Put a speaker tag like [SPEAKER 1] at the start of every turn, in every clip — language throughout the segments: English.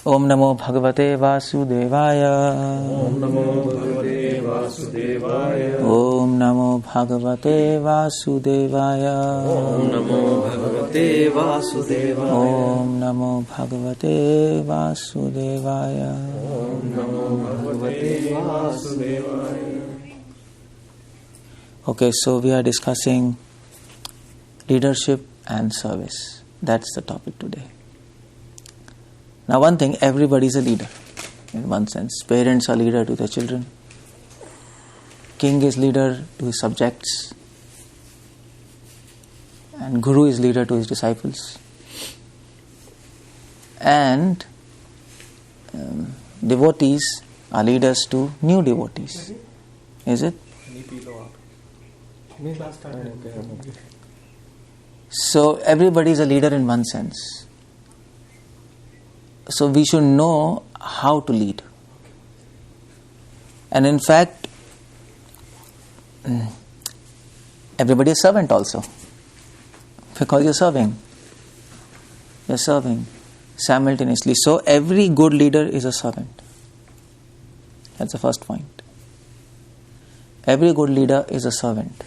[SPEAKER 1] Om Namo Bhagavate Vasudevaya.
[SPEAKER 2] Om Namo Bhagavate Vasudevaya.
[SPEAKER 1] Om Namo Bhagavate Vasudevaya.
[SPEAKER 2] Om Namo Bhagavate Vasudevaya.
[SPEAKER 1] Om Namo Bhagavate Vasudevaya.
[SPEAKER 2] Om Namo Bhagavate Vasudevaya.
[SPEAKER 1] Okay, so we are discussing leadership and service. That's the topic today. Now one thing, everybody is a leader in one sense. Parents are leader to their children. King is leader to his subjects. And Guru is leader to his disciples. And devotees are leaders to new devotees. Is it? So everybody is a leader in one sense. So we should know how to lead. And in fact, everybody is servant also. Because you're serving. You're serving simultaneously. So every good leader is a servant. That's the first point. Every good leader is a servant.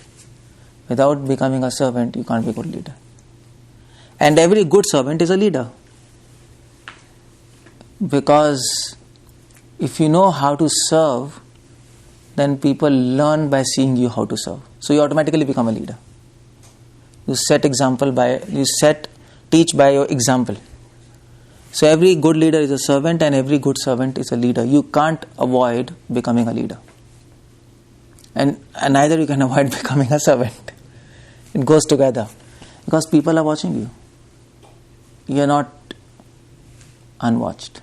[SPEAKER 1] Without becoming a servant, you can't be a good leader. And every good servant is a leader. Because if you know how to serve, then people learn by seeing you how to serve. So you automatically become a leader. You teach by your example. So every good leader is a servant and every good servant is a leader. You can't avoid becoming a leader. And neither you can avoid becoming a servant. It goes together. Because people are watching you. You are not unwatched.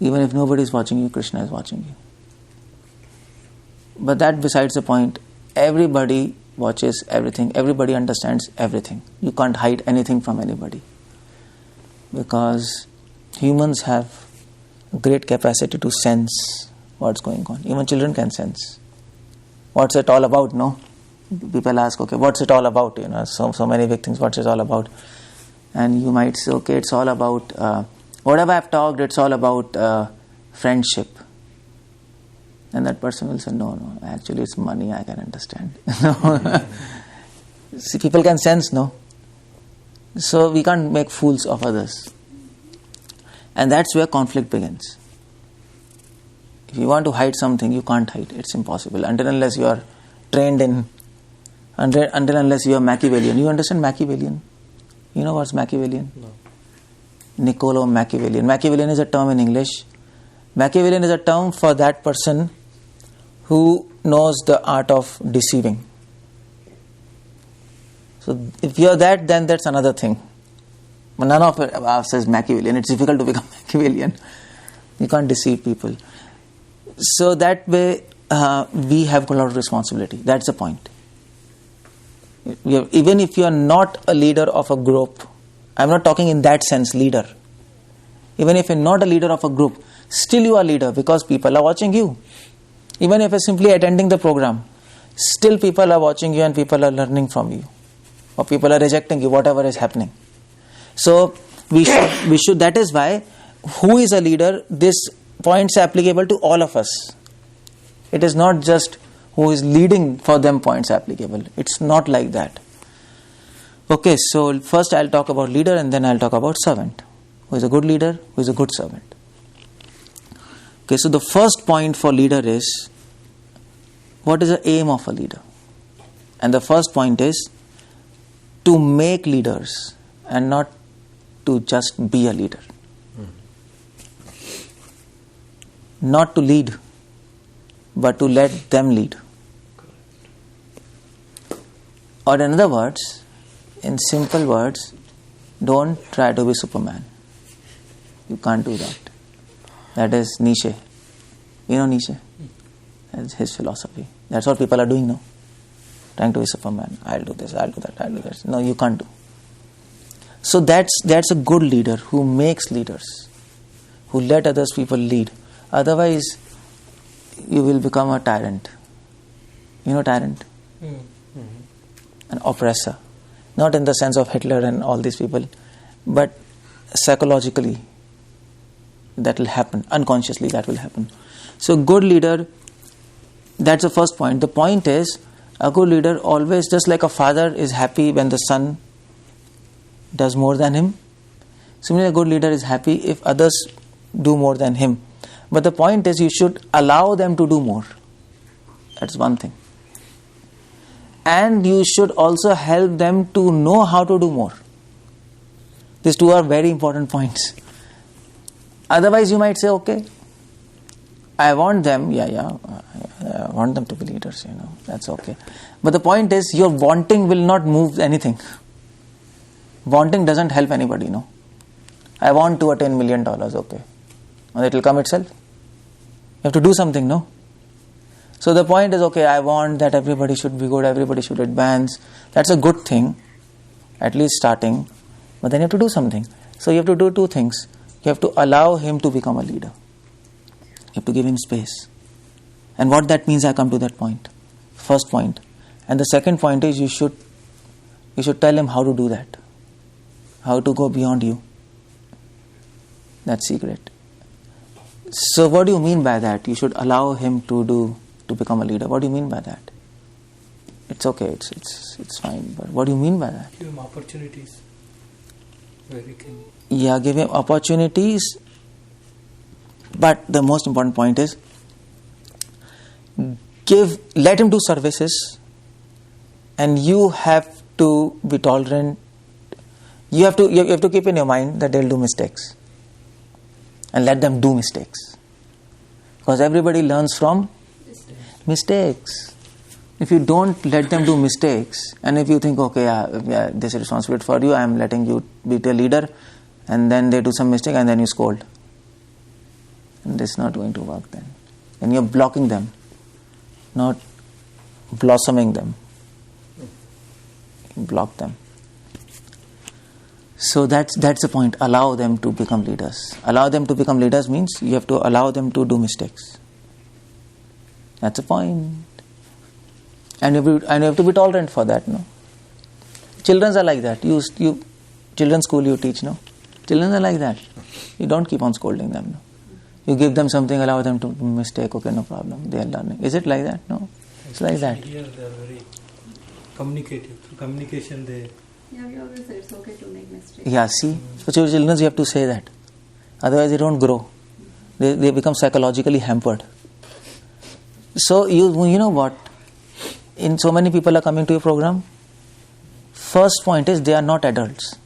[SPEAKER 1] Even if nobody is watching you, Krishna is watching you. But that besides the point. Everybody watches everything. Everybody understands everything. You can't hide anything from anybody. Because humans have a great capacity to sense what's going on. Even children can sense. What's it all about, no? People ask, okay, what's it all about? So many big things, what's it all about? And you might say, okay, it's all about, whatever I've talked, it's all about friendship. And that person will say, no, actually it's money, I can understand. See, people can sense, no? So we can't make fools of others. And that's where conflict begins. If you want to hide something, you can't hide. It's impossible. Until unless you are trained in, until unless you are Machiavellian. You understand Machiavellian? You know what's Machiavellian?
[SPEAKER 2] No.
[SPEAKER 1] Niccolo Machiavellian. Machiavellian is a term in English. Machiavellian is a term for that person who knows the art of deceiving. So if you are that, then that's another thing. But none of us is Machiavellian. It's difficult to become Machiavellian. You can't deceive people. So that way, we have a lot of responsibility. That's the point. Even if you are not a leader of a group, I'm not talking in that sense, leader. Even if you're not a leader of a group, still you are leader because people are watching you. Even if you're simply attending the program, still people are watching you and people are learning from you. Or people are rejecting you, whatever is happening. So we should. That is why, who is a leader? This points applicable to all of us. It is not just who is leading for them points applicable. It's not like that. Okay, so first I'll talk about leader and then I'll talk about servant. Who is a good leader? Who is a good servant? Okay, so the first point for leader is, what is the aim of a leader? And the first point is to make leaders and not to just be a leader. Not to lead, but to let them lead. Or in other words, in simple words, don't try to be Superman. You can't do that. That is Nietzsche. You know Nietzsche? That's his philosophy. That's what people are doing now. Trying to be Superman. I'll do this, I'll do that, I'll do that. No, you can't do. So that's a good leader who makes leaders, who let others people lead. Otherwise, you will become a tyrant. You know tyrant? Mm-hmm. An oppressor. Not in the sense of Hitler and all these people, but psychologically. that will happen. Unconsciously that will happen. So good leader, that's the first point. The point is, a good leader always, just like a father is happy when the son does more than him, similarly a good leader is happy if others do more than him. But the point is, you should allow them to do more. That's one thing. And you should also help them to know how to do more. These two are very important points. Otherwise you might say, okay, I want them, I want them to be leaders, that's okay. But the point is, your wanting will not move anything. Wanting doesn't help anybody, I want to attain $1 million, okay. And it will come itself. You have to do something, no? So the point is, okay, I want that everybody should be good, everybody should advance. That's a good thing, at least starting. But then you have to do something. So you have to do two things. You have to allow him to become a leader. You have to give him space. And what that means, I come to that point. First point. And the second point is, you should tell him how to do that. How to go beyond you. That's secret. So what do you mean by that? You should allow him to become a leader. What do you mean by that? It's okay, it's fine. But what do you mean by that?
[SPEAKER 3] Give him opportunities where he can.
[SPEAKER 1] Yeah, give him opportunities. But the most important point is, let him do services, and you have to be tolerant. You have to keep in your mind that they'll do mistakes, and let them do mistakes, because everybody learns from mistakes. If you don't let them do mistakes, and if you think, okay, this is responsibility for you, I am letting you be the leader, and then they do some mistake and then you scold, and this is not going to work then. And you're blocking them, not blossoming them. You block them. So that's the point. Allow them to become leaders. Allow them to become leaders means you have to allow them to do mistakes. That's the point. And you have to be tolerant for that, no? Children are like that. You children's school you teach, no? Children are like that. You don't keep on scolding them, no? You give them something, allow them to mistake, okay, no problem. They are learning. Is it like that? No. It's like that.
[SPEAKER 3] Here they are very communicative. Through communication they...
[SPEAKER 4] Yeah, we always say it's okay to make mistakes.
[SPEAKER 1] Yeah, see? So to your children you have to say that. Otherwise they don't grow. They become psychologically hampered. So you know what? In so many people are coming to your program. First point is, they are not adults.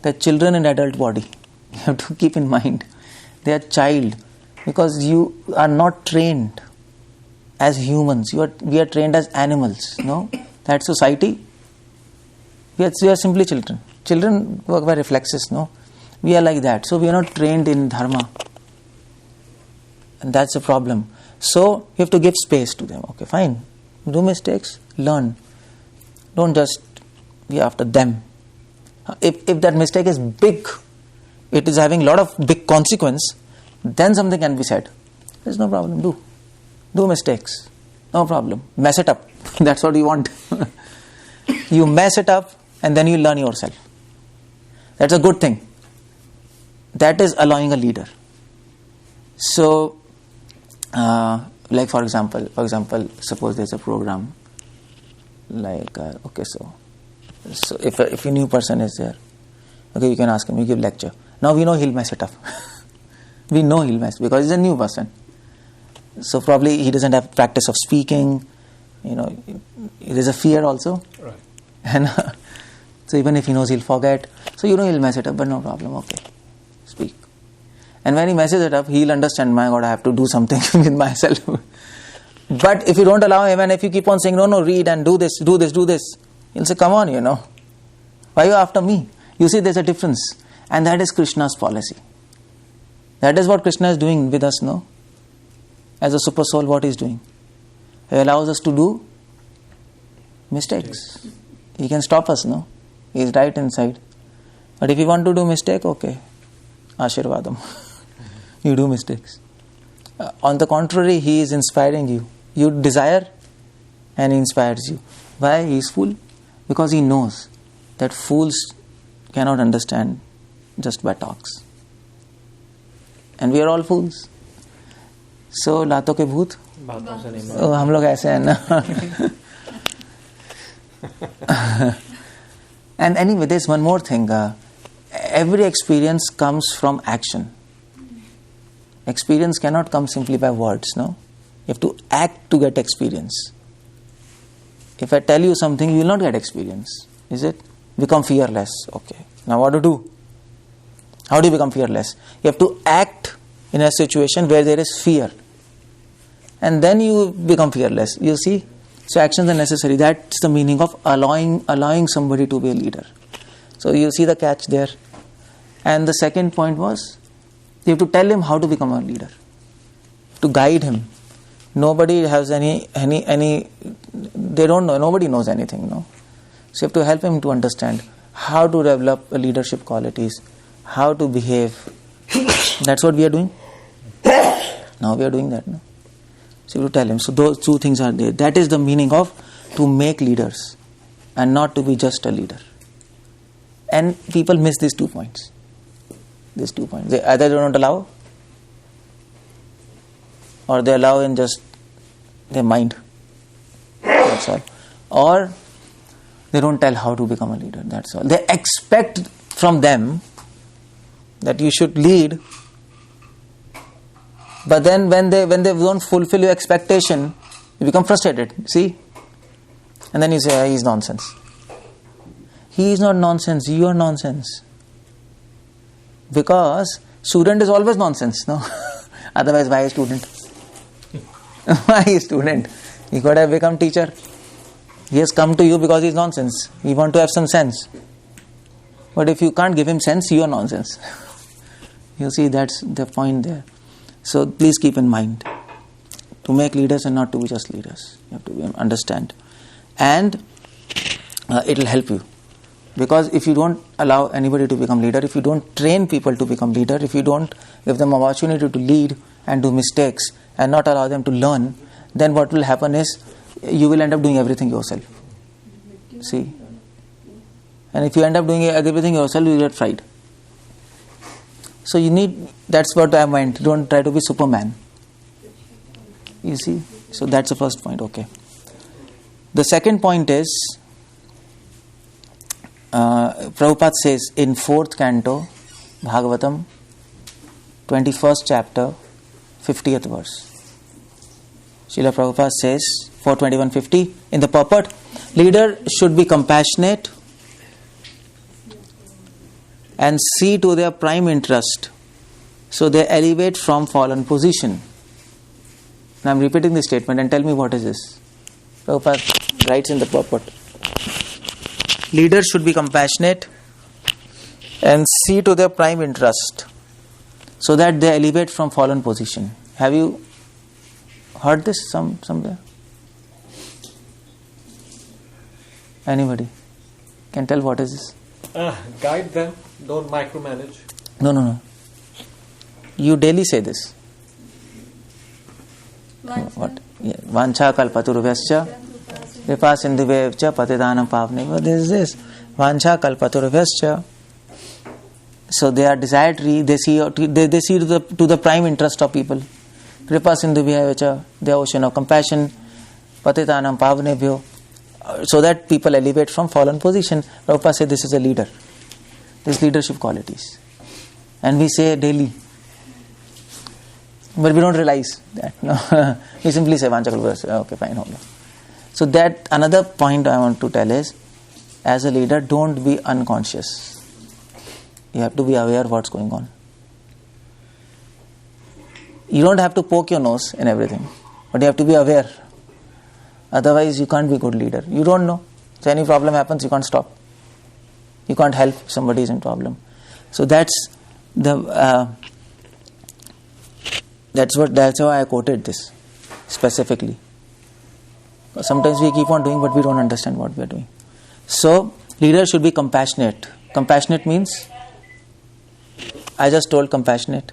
[SPEAKER 1] They are children in adult body. You have to keep in mind. They are child, because you are not trained as humans. We are trained as animals. No, that society. We are simply children. Children work by reflexes. No, we are like that. So we are not trained in dharma, and that's the problem. So you have to give space to them. Okay, fine. Do mistakes, learn. Don't just be after them. If that mistake is big, it is having a lot of big consequence, then something can be said. There's no problem. Do mistakes. No problem. Mess it up. That's what you want. You mess it up and then you learn yourself. That's a good thing. That is allowing a leader. So, like for example, suppose there's a program like, okay, so if a new person is there, okay, you can ask him, you give lecture. Now we know he'll mess it up. We know he'll mess, because he's a new person. So probably he doesn't have practice of speaking, there's a fear also.
[SPEAKER 3] Right.
[SPEAKER 1] And so even if he knows he'll forget, so he'll mess it up, but no problem, okay, speak. And when he messes it up, he'll understand, my God, I have to do something with myself. But if you don't allow him, and if you keep on saying, no, read and do this, he'll say, come on, why are you after me? You see, there's a difference. And that is Krishna's policy. That is what Krishna is doing with us, no? As a super soul, what he's doing? He allows us to do mistakes. He can stop us, no? He's right inside. But if you want to do mistake, okay, Ashirvadam. You do mistakes. On the contrary, he is inspiring you. You desire and he inspires you. Why? He is fool. Because he knows that fools cannot understand just by talks. and we are all fools. So लातों के भूत,
[SPEAKER 2] बातों से नहीं
[SPEAKER 1] हम लोग ऐसे हैं ना. And anyway, there's one more thing. Every experience comes from action. Experience cannot come simply by words, no? You have to act to get experience. If I tell you something, you will not get experience. Is it? Become fearless. Okay. Now what to do? How do you become fearless? You have to act in a situation where there is fear. And then you become fearless. You see? So actions are necessary. That's the meaning of allowing somebody to be a leader. So you see the catch there. And the second point was, you have to tell him how to become a leader. To guide him. Nobody has any they don't know, nobody knows anything, no? So you have to help him to understand how to develop leadership qualities, how to behave. That's what we are doing. Now we are doing that, no? So you have to tell him. So those two things are there. That is the meaning of to make leaders and not to be just a leader. And people miss these 2 points. These 2 points. They either don't allow or they allow in just their mind. That's all. Or they don't tell how to become a leader. That's all. They expect from them that you should lead, but then when they don't fulfill your expectation, you become frustrated. See? And then you say, he's nonsense. He is not nonsense, you are nonsense. Because student is always nonsense, no? Otherwise, why a student? Why a student? He could have become teacher. He has come to you because he is nonsense. He wants to have some sense. But if you can't give him sense, you are nonsense. You see, that's the point there. So please keep in mind, to make leaders and not to be just leaders. You have to understand. And it will help you. Because if you don't allow anybody to become leader, if you don't train people to become leader, if you don't give them opportunity to lead and do mistakes and not allow them to learn, then what will happen is you will end up doing everything yourself. See? And if you end up doing everything yourself, you get fried. So you need, that's what I meant, don't try to be Superman. You see? So that's the first point, okay. The second point is, Prabhupada says in 4th canto, Bhagavatam, 21st chapter, 50th verse. Srila Prabhupada says, 421:50, in the purport, leader should be compassionate and see to their prime interest, so they elevate from fallen position. Now I am repeating this statement and tell me what is this. Prabhupada writes in the purport, leaders should be compassionate and see to their prime interest, so that they elevate from fallen position. Have you heard this somewhere? Anybody can tell what is this?
[SPEAKER 2] Guide them, don't micromanage.
[SPEAKER 1] No. You daily say this. What? Vancha kalpaturubhyascha kripa sindhuvevcha patidanam pavneva. This is this. Vancha kalpaturubhyascha. So they are desiratory. They see to the prime interest of people. Kripa sindhuvevcha, the ocean of compassion. Patidanam pavnebhyo. So that people elevate from fallen position. Prabhupada said this is a leader. This leadership qualities. And we say daily. But we don't realize that. No? We simply say Vancha kalpaturubhyascha. Okay, fine. So that another point I want to tell is, as a leader, don't be unconscious. You have to be aware of what's going on. You don't have to poke your nose in everything, but you have to be aware. Otherwise, you can't be a good leader. You don't know. So any problem happens, you can't stop. You can't help if somebody is in problem. So that's why I quoted this specifically. Sometimes we keep on doing, but we don't understand what we are doing. So leaders should be compassionate. Compassionate means, I just told compassionate.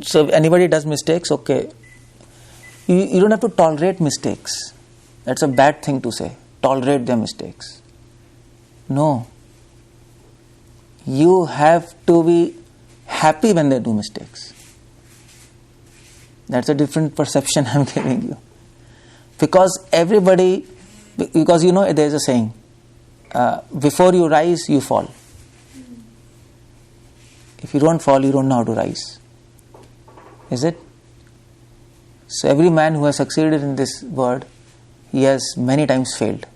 [SPEAKER 1] So if anybody does mistakes, okay. You don't have to tolerate mistakes. That's a bad thing to say. Tolerate their mistakes. No. You have to be happy when they do mistakes. That's a different perception I'm giving you. Because everybody, because there's a saying, before you rise, you fall. If you don't fall, you don't know how to rise. Is it? So every man who has succeeded in this world, he has many times failed.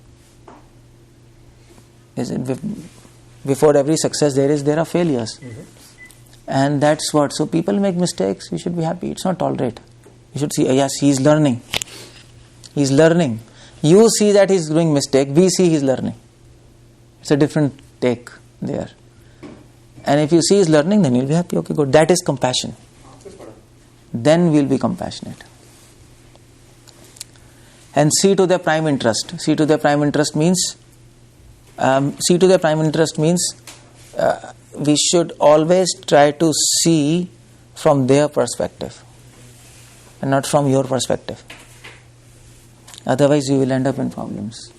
[SPEAKER 1] Is it? Before every success there are failures. Mm-hmm. And that's what. So people make mistakes, you should be happy. It's not tolerate. You should see, yes, he's learning. He's learning. You see that he's doing mistake, we see he's learning. It's a different take there. And if you see he's learning, then you'll be happy. Okay, good. That is compassion. Then we'll be compassionate. And see to their prime interest. See to their prime interest means we should always try to see from their perspective and not from your perspective. Otherwise you will end up in problems.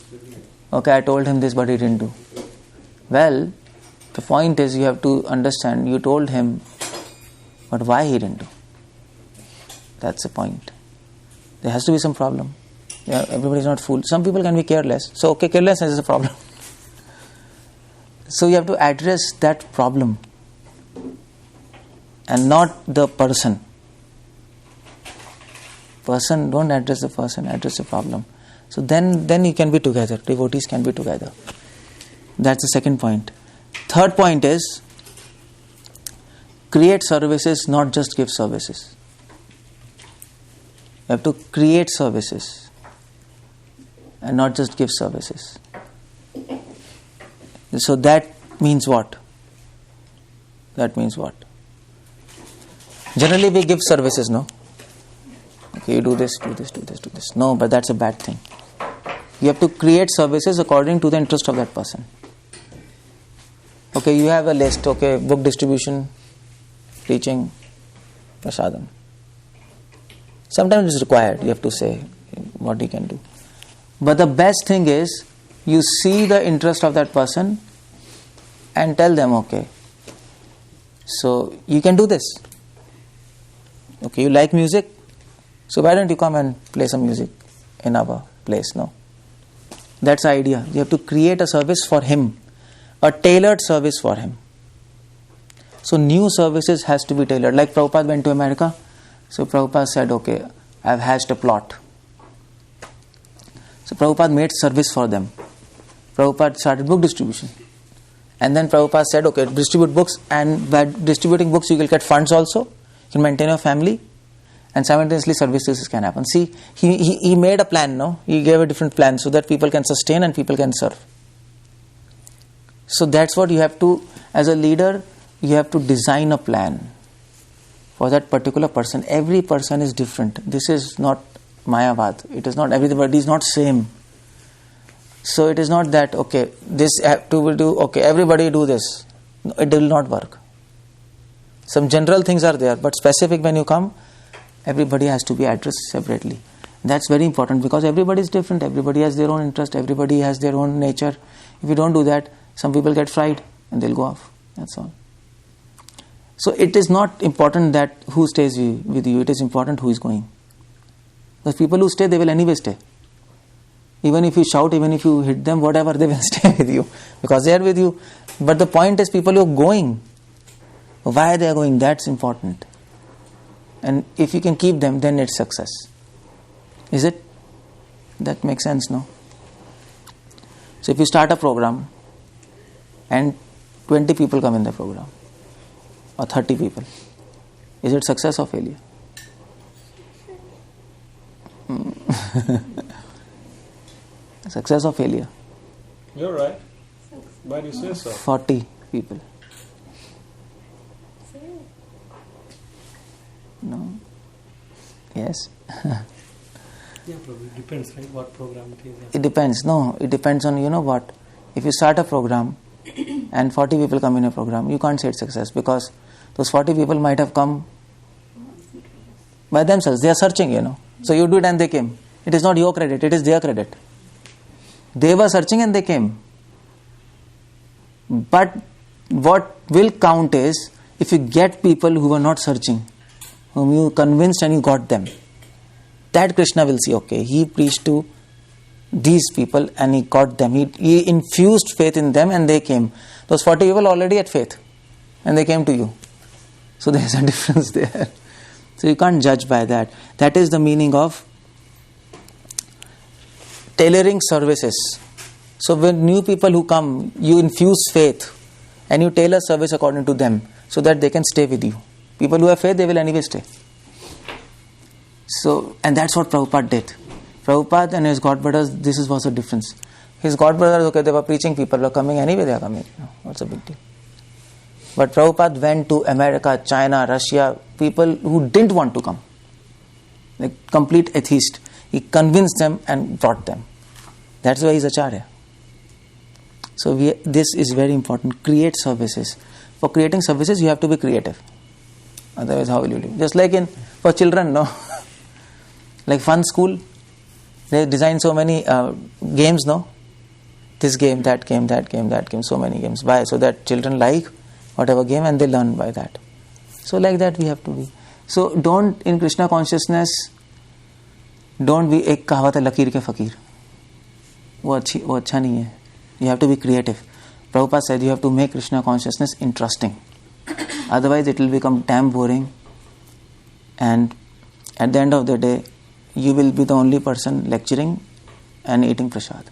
[SPEAKER 1] Okay, I told him this but he didn't do. Well, the point is you have to understand, you told him, but why he didn't do? That's the point. There has to be some problem. Yeah, everybody is not fool. Some people can be careless. So okay, carelessness is a problem. So you have to address that problem and not the person. Don't address the person, address the problem. So then you can be together. Devotees can be together. That's the second point. Third point is create services, not just give services. You have to create services and not just give services. So that means what? Generally we give services, no? Okay, you do this. No, but that's a bad thing. You have to create services according to the interest of that person. Okay, you have a list. Okay, book distribution, teaching, prasadam. Sometimes it's required. You have to say what you can do. But the best thing is you see the interest of that person and tell them, okay, so you can do this. Okay, you like music, so why don't you come and play some music in our place? No. That's the idea. You have to create a service for him, a tailored service for him. So new services has to be tailored. Like Prabhupada went to America, so Prabhupada said, okay, I've hatched a plot. So Prabhupada made service for them. Prabhupada started book distribution. And then Prabhupada said, okay, distribute books, and by distributing books you will get funds also. You can maintain your family, and simultaneously services can happen. See, he made a plan, no? He gave a different plan so that people can sustain and people can serve. So that's what you have to, as a leader, you have to design a plan for that particular person. Every person is different. This is not Mayavad. It is not, everybody is not same. So it is not that, okay, this will do, okay, everybody do this. No, it will not work. Some general things are there, but specific when you come, everybody has to be addressed separately. That's very important because everybody is different. Everybody has their own interest. Everybody has their own nature. If you don't do that, some people get fried and they'll go off. That's all. So it is not important that who stays with you. It is important who is going. The people who stay, they will anyway stay. Even if you shout, even if you hit them, whatever, they will stay with you because they are with you. But the point is, people who are going, why they are going, that's important. And if you can keep them, then it's success. Is it? That makes sense, no? So if you start a program and 20 people come in the program or 30 people, is it success or failure? Success or failure?
[SPEAKER 2] You're right. Why do you say so?
[SPEAKER 1] 40 people. No. Yes.
[SPEAKER 3] Yeah, probably it depends, right? What program it is.
[SPEAKER 1] It depends. No, it depends on, you know what? If you start a program and 40 people come in a program, you can't say it's success because those 40 people might have come by themselves. They are searching, you know. So you do it and they came. It is not your credit, it is their credit. They were searching and they came. But what will count is if you get people who were not searching, whom you convinced and you got them, that Krishna will see, okay, he preached to these people and he got them. He infused faith in them and they came. Those 40 people already had faith and they came to you. So there is a difference there. So you can't judge by that. That is the meaning of tailoring services. So when new people who come, you infuse faith and you tailor service according to them so that they can stay with you. People who have faith, they will anyway stay. So, and that's what Prabhupada did. Prabhupada and his godbrothers, this was the difference. His godbrothers, okay, they were preaching, people were coming anyway, they are coming. No, what's the big deal? But Prabhupada went to America, China, Russia, people who didn't want to come. Like complete atheist. He convinced them and brought them. That's why he's Acharya. So this is very important. Create services. For creating services, you have to be creative. Otherwise, how will you do? Just like for children, no? Like fun school, they design so many games, no? This game, that game, that game, that game, so many games. Why? So that children like whatever game and they learn by that. So like that we have to be. So don't, in Krishna consciousness, don't be ek kahawat hai lakir ke fakir. वो अच्छा नहीं है. You have to be creative. Prabhupada said you have to make Krishna consciousness interesting. Otherwise it will become damn boring, and at the end of the day you will be the only person lecturing and eating prasad.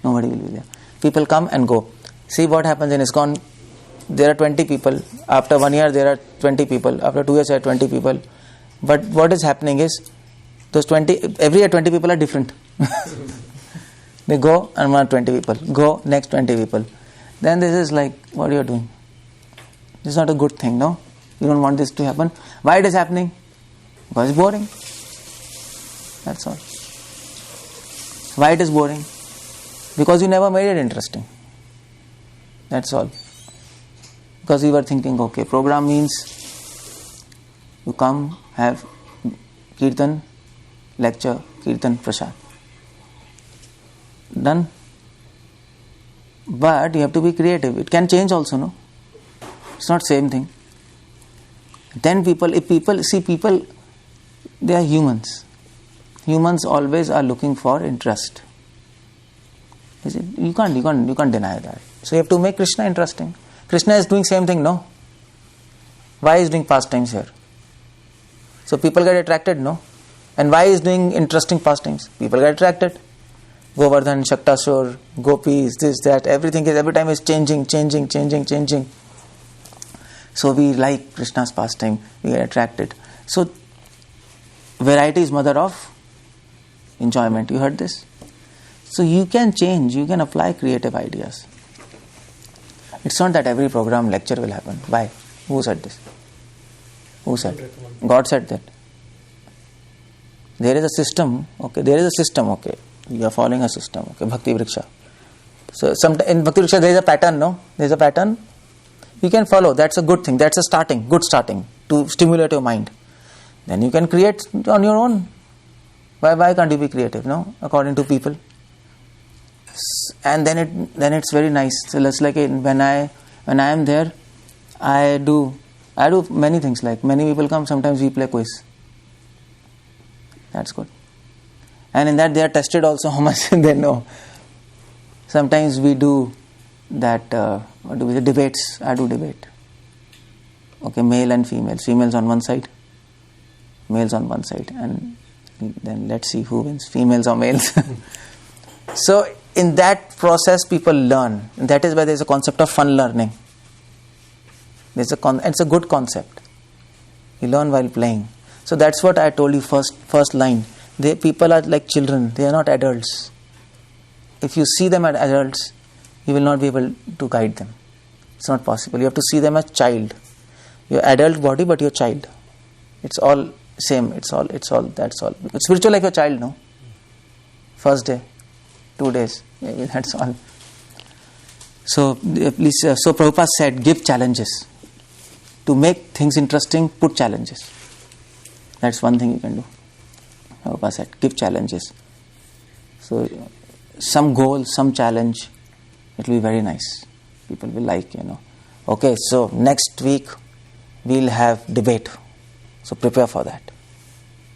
[SPEAKER 1] Nobody will be there. People come and go. See what happens in ISKCON. There are 20 people. After 1 year there are 20 people. After 2 years there are 20 people. But what is happening is those 20, every year 20 people are different. They go and 20 people. Go, next 20 people. Then this is like, what are you doing? This is not a good thing, no? You don't want this to happen. Why it is happening? Because it's boring. That's all. Why it is boring? Because you never made it interesting. That's all. Because you were thinking, okay, program means you come, have kirtan, lecture, kirtan, prasad. Done. But you have to be creative. It can change also, no? It's not same thing. Then if people see people, they are humans. Humans always are looking for interest. Is it? You can't deny that. So you have to make Krishna interesting. Krishna is doing same thing, no? Why is doing pastimes here? So people get attracted, no? And why is doing interesting pastimes? People get attracted. Govardhan, Shaktasur, gopis, this, that, every time is changing. So we like Krishna's pastime, we get attracted. So variety is mother of enjoyment. You heard this? So you can change, you can apply creative ideas. It's not that every program lecture will happen. Why? Who said this? Who said? God said that. There is a system, okay. You are following a system, okay. Bhakti Vriksha. So in Bhakti Vriksha there is a pattern, no? There is a pattern. You can follow. That's a good thing. That's a good starting to stimulate your mind. Then you can create on your own. Why can't you be creative, no? According to people. And then it's very nice. So let's like when I am there, I do many things. Like many people come. Sometimes we play quiz. That's good. And in that they are tested also how much they know. Sometimes we do that, debates. I do debate. Okay, male and female. Females on one side, males on one side. And then let's see who wins, females or males. So in that process people learn. And that is why there is a concept of fun learning. It's a good concept. You learn while playing. So that's what I told you first line. People are like children. They are not adults. If you see them as adults, you will not be able to guide them. It's not possible. You have to see them as child. Your adult body, but your child. It's all same. It's all. That's all. It's spiritual like your child, no? First day, 2 days, maybe that's all. So please. So Prabhupada said, give challenges. To make things interesting, put challenges. That's one thing you can do. Prabhupada said, give challenges. So some goal, some challenge, it will be very nice. People will like, Okay, so next week we'll have debate. So prepare for that.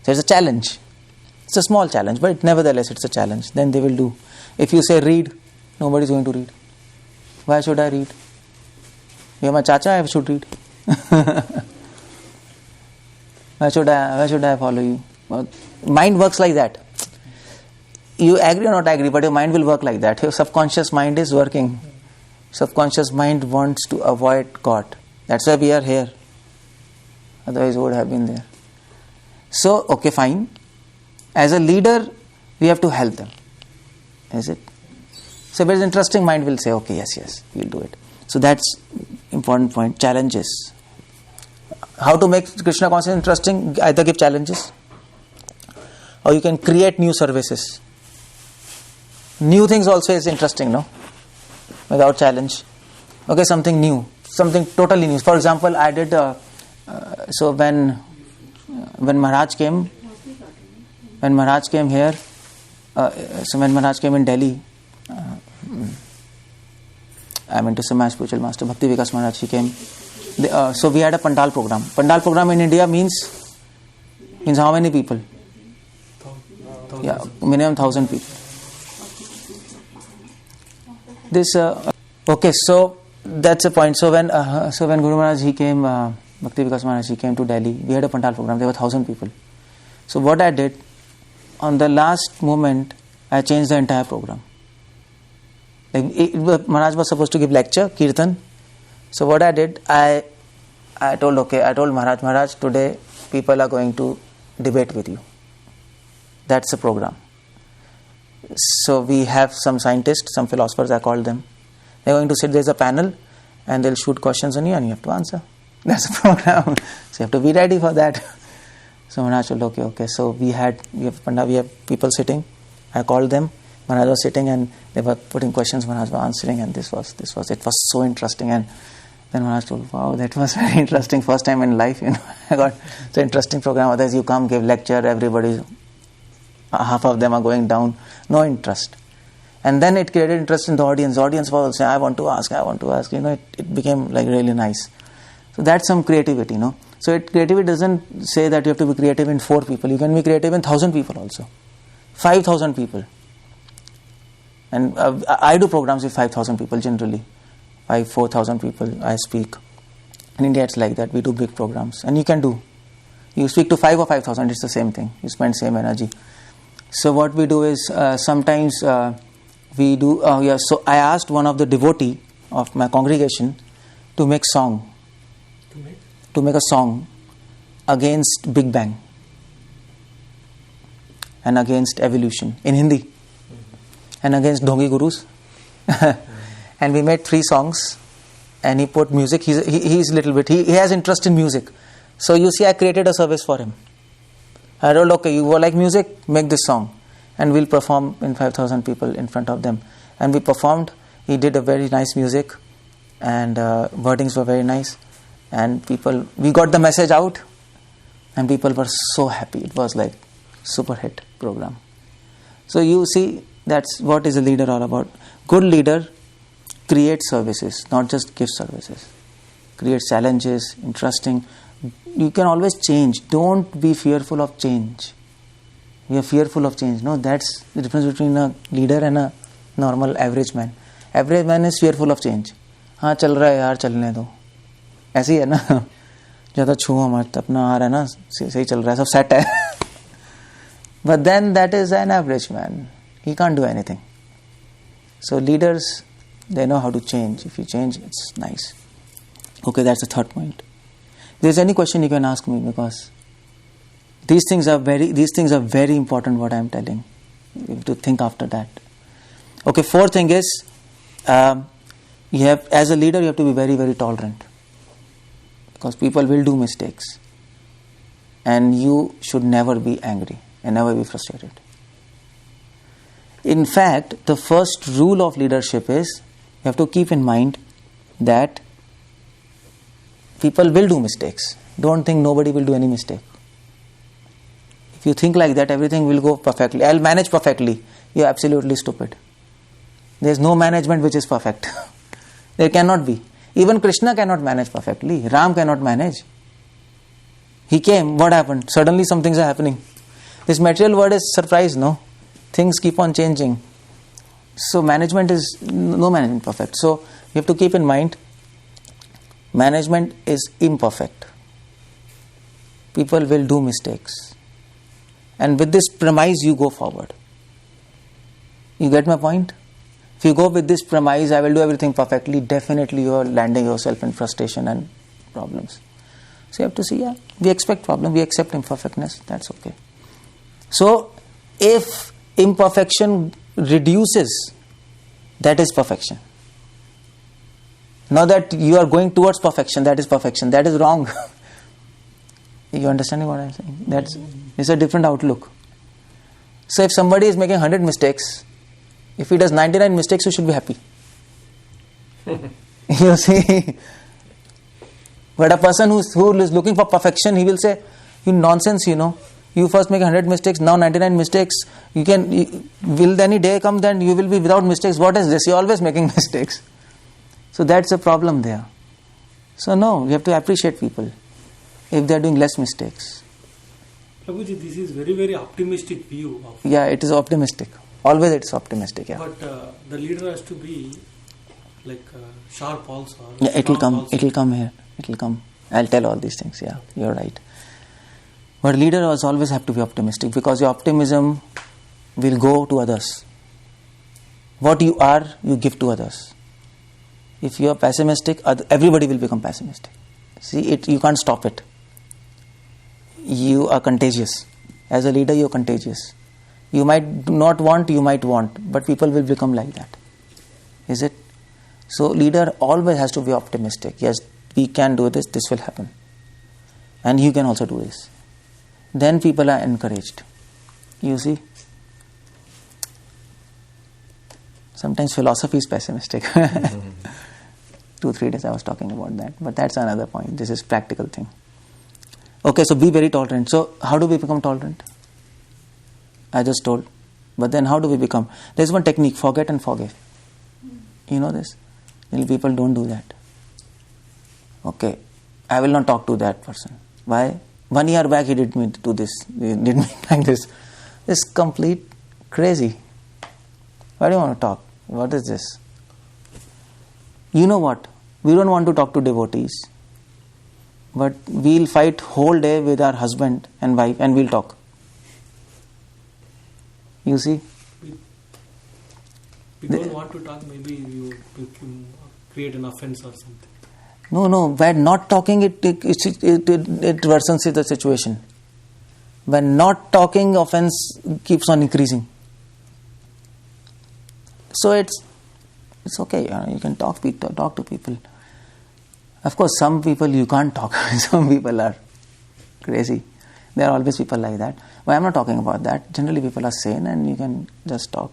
[SPEAKER 1] So it's a challenge. It's a small challenge, but nevertheless it's a challenge. Then they will do. If you say read, nobody's going to read. Why should I read? You're my chacha, I should read. Why should I follow you? Well, mind works like that. You agree or not agree, but your mind will work like that. Your subconscious mind is working. Subconscious mind wants to avoid God. That's why we are here. Otherwise we would have been there. So, okay, fine. As a leader, we have to help them. Is it? So if it's interesting, mind will say, okay, yes, we'll do it. So that's important point. Challenges. How to make Krishna consciousness interesting? Either give challenges, or you can create new services. New things also is interesting, no? Without challenge. Okay, something new, something totally new. For example, I did. So when Maharaj came, here, so when Maharaj came in Delhi, I meant to say my spiritual master Bhakti Vikas Maharaj. He came. So we had a Pandal program. Pandal program in India means how many people? Yeah, minimum 1,000 people. This okay. So that's a point. So when Guru Maharaj he came, Bhakti Vikas Maharaj he came to Delhi. We had a Pandal program. There were 1,000 people. So what I did, on the last moment, I changed the entire program. Maharaj was supposed to give lecture, kirtan. So what I did, I told Maharaj, today people are going to debate with you. That's the program. So we have some scientists, some philosophers, I called them. They're going to sit, there's a panel, and they'll shoot questions on you and you have to answer. That's the program. So you have to be ready for that. So Maharaj told, okay. So we have people sitting. I called them. Maharaj was sitting and they were putting questions. Maharaj was answering, and it was so interesting. And then Maharaj told, wow, that was very interesting. First time in life, I got so interesting program. Otherwise, you come give lecture, everybody, half of them are going down, no interest. And then it created interest in the audience. The audience was saying, I want to ask. It became like really nice. So that's some creativity, So creativity doesn't say that you have to be creative in 4 people. You can be creative in 1,000 people also. 5,000 people. And I do programs with 5,000 people generally. 4,000 people I speak. In India it's like that. We do big programs. And you can do. You speak to 5 or 5,000, it's the same thing. You spend same energy. So what we do is sometimes we do. So I asked one of the devotee of my congregation to make song. To make a song against Big Bang and against evolution in Hindi and against Dhongi Gurus. And we made 3 songs and he put music. He's little bit, he has interest in music. So you see, I created a service for him. I told, okay, you like music, make this song. And we'll perform in 5,000 people in front of them. And we performed. He did a very nice music and wordings were very nice. And we got the message out and people were so happy. It was like super hit program. So you see, that's what is a leader all about. Good leader creates services, not just gives services. Creates challenges, interesting. You can always change. Don't be fearful of change. We are fearful of change. No, that's the difference between a leader and a normal average man. Average man is fearful of change. हाँ चल रहा है यार, चलने दो. ऐसे ही है ना, ज़्यादा छुओ मत, अपना आ रहा है ना, सही चल रहा है, सब सेट है. But then that is an average man. He can't do anything. So leaders, they know how to change. If you change, it's nice. Okay, that's the third point. If there's any question you can ask me, because these things are very important. What I'm telling, you have to think after that. Okay, fourth thing is, as a leader, you have to be very, very tolerant. Because people will do mistakes. And you should never be angry and never be frustrated. In fact, the first rule of leadership is, you have to keep in mind that people will do mistakes. Don't think nobody will do any mistake. If you think like that, everything will go perfectly. I'll manage perfectly. You're absolutely stupid. There's no management which is perfect. There cannot be. Even Krishna cannot manage perfectly. Ram cannot manage. He came, what happened? Suddenly some things are happening. This material world is surprise, no? Things keep on changing. So management is, no management perfect. So you have to keep in mind, management is imperfect. People will do mistakes. And with this premise, you go forward. You get my point? If you go with this premise, I will do everything perfectly, definitely you are landing yourself in frustration and problems. So you have to see, yeah, we expect problem, we accept imperfectness, that's okay. So if imperfection reduces, that is perfection. Not that you are going towards perfection, that is perfection. That is wrong. You understanding what I am saying? It's a different outlook. So if somebody is making 100 mistakes, if he does 99 mistakes, you should be happy. You see? But a person who is looking for perfection, he will say, you nonsense, You first make 100 mistakes, now 99 mistakes. Will any day come then you will be without mistakes? What is this? You're always making mistakes. So that's a problem there. So no, you have to appreciate people if they are doing less mistakes.
[SPEAKER 3] Prabhuji, this is very, very optimistic view of.
[SPEAKER 1] Yeah, it is optimistic. Always it's optimistic, yeah.
[SPEAKER 3] But the leader has to be like sharp also.
[SPEAKER 1] Yeah, it will come.
[SPEAKER 3] Also.
[SPEAKER 1] It will come here. It will come. I'll tell all these things. Yeah, you're right. But leaders always have to be optimistic because your optimism will go to others. What you are, you give to others. If you are pessimistic, everybody will become pessimistic. See, you can't stop it. You are contagious. As a leader, you are contagious. You might not want, you might want, but people will become like that. Is it? So leader always has to be optimistic. Yes, we can do this, this will happen. And you can also do this. Then people are encouraged. You see? Sometimes philosophy is pessimistic. 2-3 days I was talking about that. But that's another point. This is practical thing. Okay, so be very tolerant. So how do we become tolerant? I just told. But then how do we become? There's one technique, forget and forgive. You know this? Little people don't do that. Okay, I will not talk to that person. Why? 1 year back he did me do this. He did me like this. It's complete crazy. Why do you want to talk? What is this? You know what? We don't want to talk to devotees. But we'll fight whole day with our husband and wife and we'll talk. You see?
[SPEAKER 3] We don't want to talk, maybe you create an offense or something.
[SPEAKER 1] No, by not talking it worsens the situation. By not talking, offense keeps on increasing. So it's okay, you can talk to people. Of course, some people you can't talk. Some people are crazy. There are always people like that. But I'm not talking about that. Generally, people are sane and you can just talk.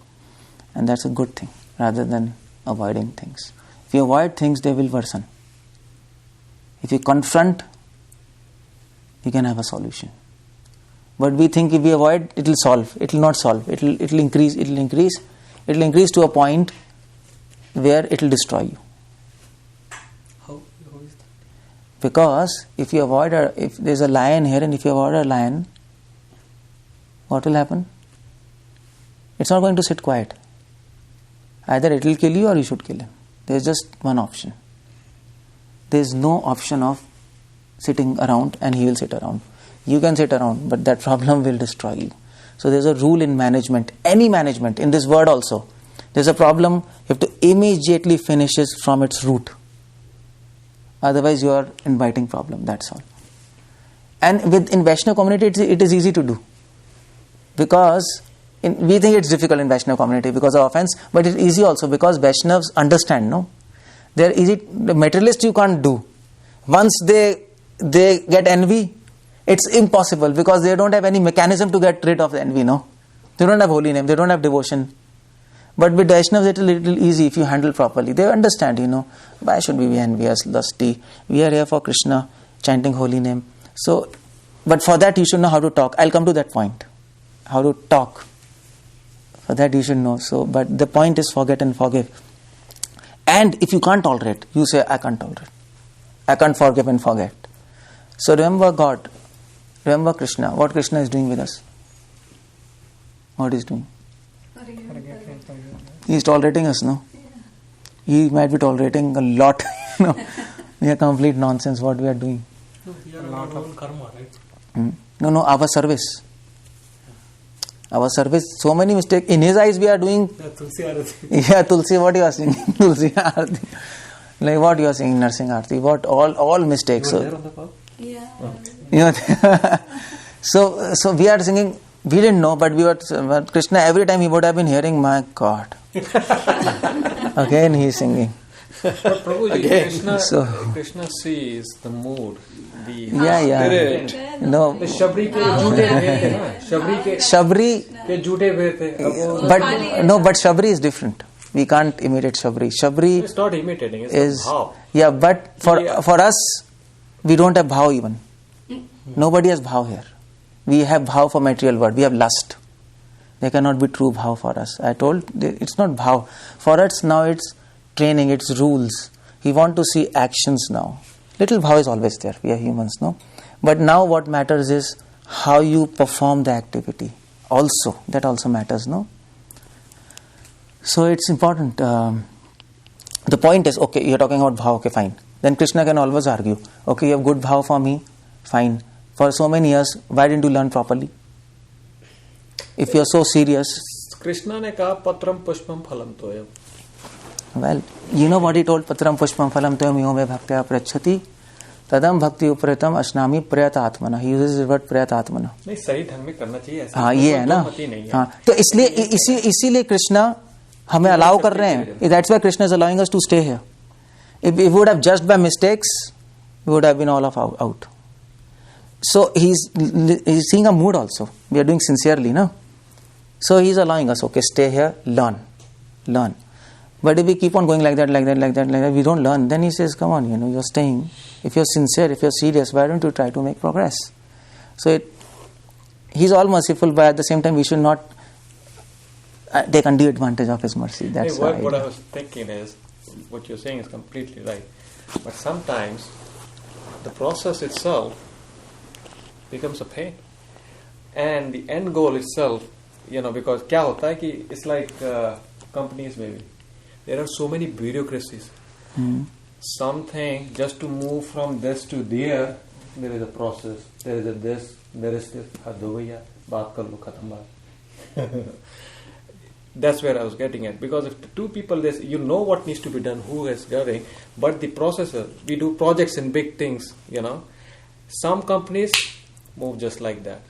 [SPEAKER 1] And that's a good thing, rather than avoiding things. If you avoid things, they will worsen. If you confront, you can have a solution. But we think if we avoid, it will solve. It will not solve. It will increase. It will increase. It will increase to a point where it will destroy you.
[SPEAKER 3] How is that?
[SPEAKER 1] Because if you avoid if there's a lion here and if you avoid a lion, what will happen? It's not going to sit quiet. Either it will kill you or you should kill him. There's just one option. There's no option of sitting around and he will sit around. You can sit around, but that problem will destroy you. So there's a rule in management, any management, in this word also. There's a problem, you have to immediately finish it from its root. Otherwise you are inviting problem, that's all. And in Vaishnava community, it is easy to do. Because we think it's difficult in Vaishnava community because of offense, but it's easy also because Vaishnavas understand, no? They're easy, the materialist you can't do. Once they get envy, it's impossible because they don't have any mechanism to get rid of the envy, no? They don't have holy name, they don't have devotion. But with Vaishnavas, it's a little easy if you handle properly. They understand, why should we be envious, lusty? We are here for Krishna, chanting holy name. So, but for that you should know how to talk. I'll come to that point. How to talk. For that you should know. So, but the point is forget and forgive. And if you can't tolerate, you say, I can't tolerate. I can't forgive and forget. So remember God. Remember Krishna. What Krishna is doing with us? What is doing? He is tolerating us, no? He might be tolerating a lot. We are complete nonsense what we are doing.
[SPEAKER 3] No, we are our own karma, right?
[SPEAKER 1] No, our service. Our service, so many mistakes. In his eyes we are doing...
[SPEAKER 3] Yeah, Tulsi Arati.
[SPEAKER 1] Yeah, Tulsi, what you are singing? Tulsi Arati. Like what you are singing, Narsing Arati. What? All mistakes.
[SPEAKER 2] You were there on the call?
[SPEAKER 4] Yeah.
[SPEAKER 1] So we are singing, we didn't know, but but Krishna, every time he would have been hearing, my God. Again he is singing.
[SPEAKER 2] But Prabhuji,
[SPEAKER 1] So-
[SPEAKER 2] Krishna sees the mood, the
[SPEAKER 1] Yeah.
[SPEAKER 2] spirit.
[SPEAKER 1] No,
[SPEAKER 3] Shabari के झूठे भेद थे ना, शबरी के
[SPEAKER 1] Shabri,
[SPEAKER 3] झूठे भेद थे. अब वो
[SPEAKER 1] but Shabri is different. We can't imitate Shabri. Shabri
[SPEAKER 2] It's not imitating, it's
[SPEAKER 1] is,
[SPEAKER 2] bhav.
[SPEAKER 1] yeah, but for us, we don't have bhav even. Nobody has bhav here. We have bhav for material world. We have lust. There cannot be true bhav for us. I told, it's not bhav. For us now it's training, it's rules. We want to see actions now. Little bhav is always there. We are humans, no? But now what matters is how you perform the activity. Also, that also matters, no? So it's important. The point is, okay, you're talking about bhav, okay, fine. Then Krishna can always argue, okay, you have good bhav for me, fine. For so many years, why didn't you learn properly? If you're so serious,
[SPEAKER 2] Krishna ने कहा पत्रम पुष्पम फलम तोयम.
[SPEAKER 1] well, you know what he told, Patram Pushpam Phalam Toyam Yome Bhaktya Prachati Tadam Bhakti Upratam Ashnami Prayata Atmana. He uses the word Prayata Atmana.
[SPEAKER 2] नहीं सही ढंग में करना चाहिए ऐसा.
[SPEAKER 1] हाँ ये है ना.
[SPEAKER 2] मति नहीं है.
[SPEAKER 1] हाँ तो इसीलिए कृष्णा हमें अलाउ कर रहे हैं. That's why Krishna is allowing us to stay here. If we would have judged by mistakes, we would have been all of out. So he's seeing a mood also. We are doing sincerely, no? So he's allowing us, okay, stay here, learn. But if we keep on going like that, we don't learn. Then he says, come on, you're staying. If you're sincere, if you're serious, why don't you try to make progress? So he's all merciful, but at the same time, we should not take undue advantage of his mercy. That's
[SPEAKER 2] Hey, what I was thinking is, what you're saying is completely right. But sometimes the process itself becomes a pain. And the end goal itself, because क्या होता है कि it's like companies maybe. There are so many bureaucracies. Something just to move from this to there is a process. There is a this, there is this. हद हो गई यार, बात कर लो खत्म बात. That's where I was getting at. Because if the two people, you know what needs to be done, who is going, but the processor, we do projects and big things, Some companies move just like that.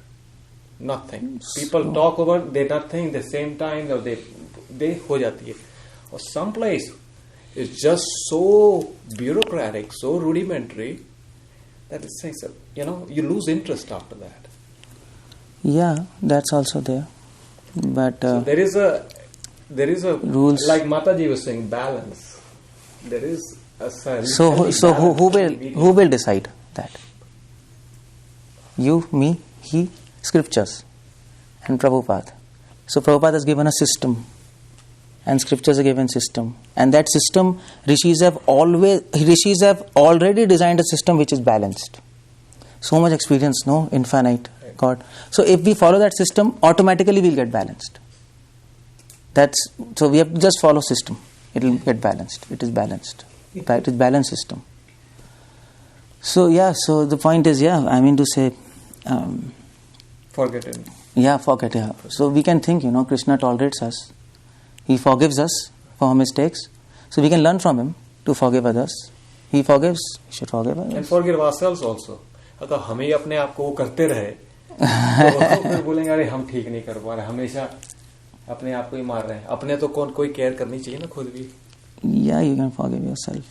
[SPEAKER 2] Nothing. People talk over, they nothing, the same time, they हो जाती है. Or some place is just so bureaucratic, so rudimentary, that it's saying, you lose interest after that.
[SPEAKER 1] Yeah, that's also there. But
[SPEAKER 2] So there is a
[SPEAKER 1] rules.
[SPEAKER 2] like Mataji was saying, balance. There is a sense.
[SPEAKER 1] So who will decide that? You, me, he, scriptures, and Prabhupada. So Prabhupada has given a system, and scriptures are given system, and that system rishis have already designed a system which is balanced. So much experience, no, infinite God. So if we follow that system, automatically we'll get balanced. So we have to just follow system. It will get balanced. It is balanced. It is balanced system. So so the point is, I mean to say,
[SPEAKER 2] Forget it.
[SPEAKER 1] Forget it. So we can think, Krishna tolerates us. He forgives us for our mistakes. So we can learn from him to forgive others. He forgives, we should forgive others.
[SPEAKER 2] And forgive ourselves also. अगर हम ही अपने आप को वो करते रहे तो फिर बोलेंगे अरे हम ठीक नहीं कर पा रहे, हमेशा अपने आप को ही मार रहे हैं. अपने तो कोई केयर करनी चाहिए ना खुद भी.
[SPEAKER 1] Yeah, you can forgive yourself.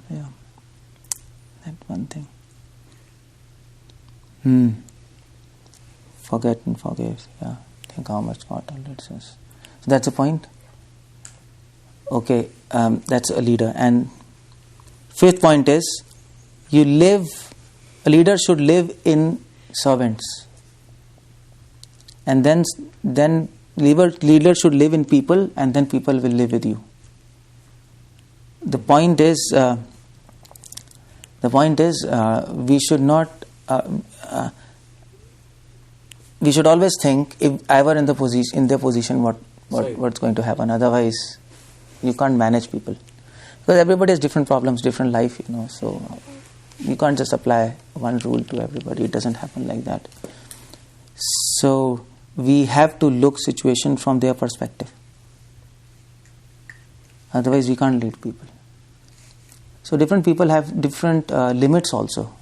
[SPEAKER 1] Yeah. That one thing. Forget and forgive. Yeah. Think how much God tolerates us. So that's the point. Okay, that's a leader. And fifth point is, a leader should live in servants. And then leader should live in people, and then people will live with you. the point is, we should not. We should always think, if I were in their position, what's going to happen. Otherwise, you can't manage people, because everybody has different problems, different life, so you can't just apply one rule to everybody. It doesn't happen like that. So we have to look situation from their perspective. Otherwise, we can't lead people. So different people have different limits also.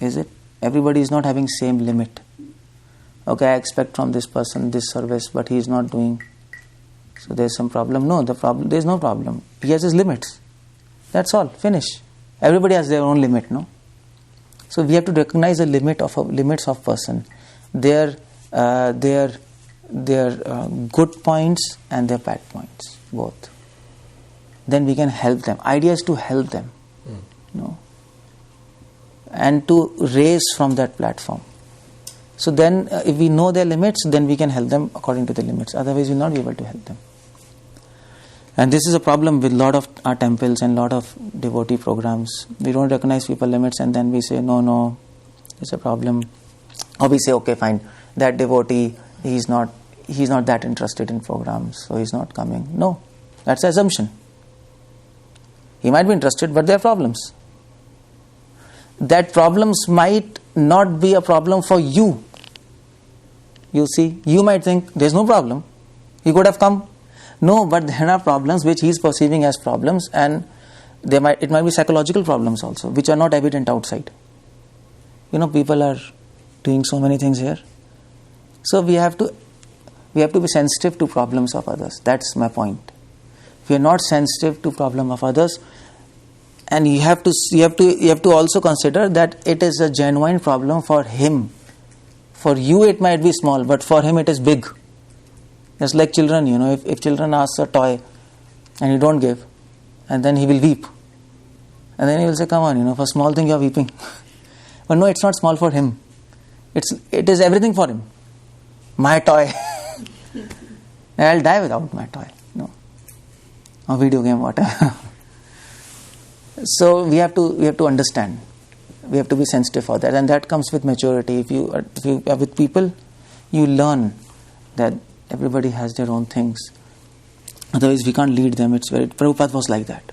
[SPEAKER 1] Is it? Everybody is not having same limit. Okay, I expect from this person this service, but he is not doing. So there's some problem. No, there's no problem. He has his limits. That's all. Finish. Everybody has their own limit, no? So we have to recognize the limits of person, their good points and their bad points, both. Then we can help them. Idea is to help them, and to raise from that platform. So then, if we know their limits, then we can help them according to the limits. Otherwise, we will not be able to help them. And this is a problem with a lot of our temples and a lot of devotee programs. We don't recognize people's limits, and then we say, no, it's a problem. Or we say, okay, fine, that devotee, he's not that interested in programs, so he's not coming. No, that's an assumption. He might be interested, but there are problems. That problems might not be a problem for you. You see, you might think there's no problem. He could have come. No, but there are problems which he is perceiving as problems, and it might be psychological problems also, which are not evident outside. People are doing so many things here. So we have to be sensitive to problems of others. That's my point. If you are not sensitive to problem of others, and you have to also consider that it is a genuine problem for him. For you it might be small, but for him it is big. Just like children, if children ask a toy and you don't give, and then he will weep. And then he will say, come on, for small thing you are weeping. But no, it's not small for him. It is everything for him. My toy. I'll die without my toy. No. Or video game, whatever. So we have to understand. We have to be sensitive for that, and that comes with maturity. If you are with people, you learn that everybody has their own things. Otherwise, we can't lead them. Prabhupada was like that.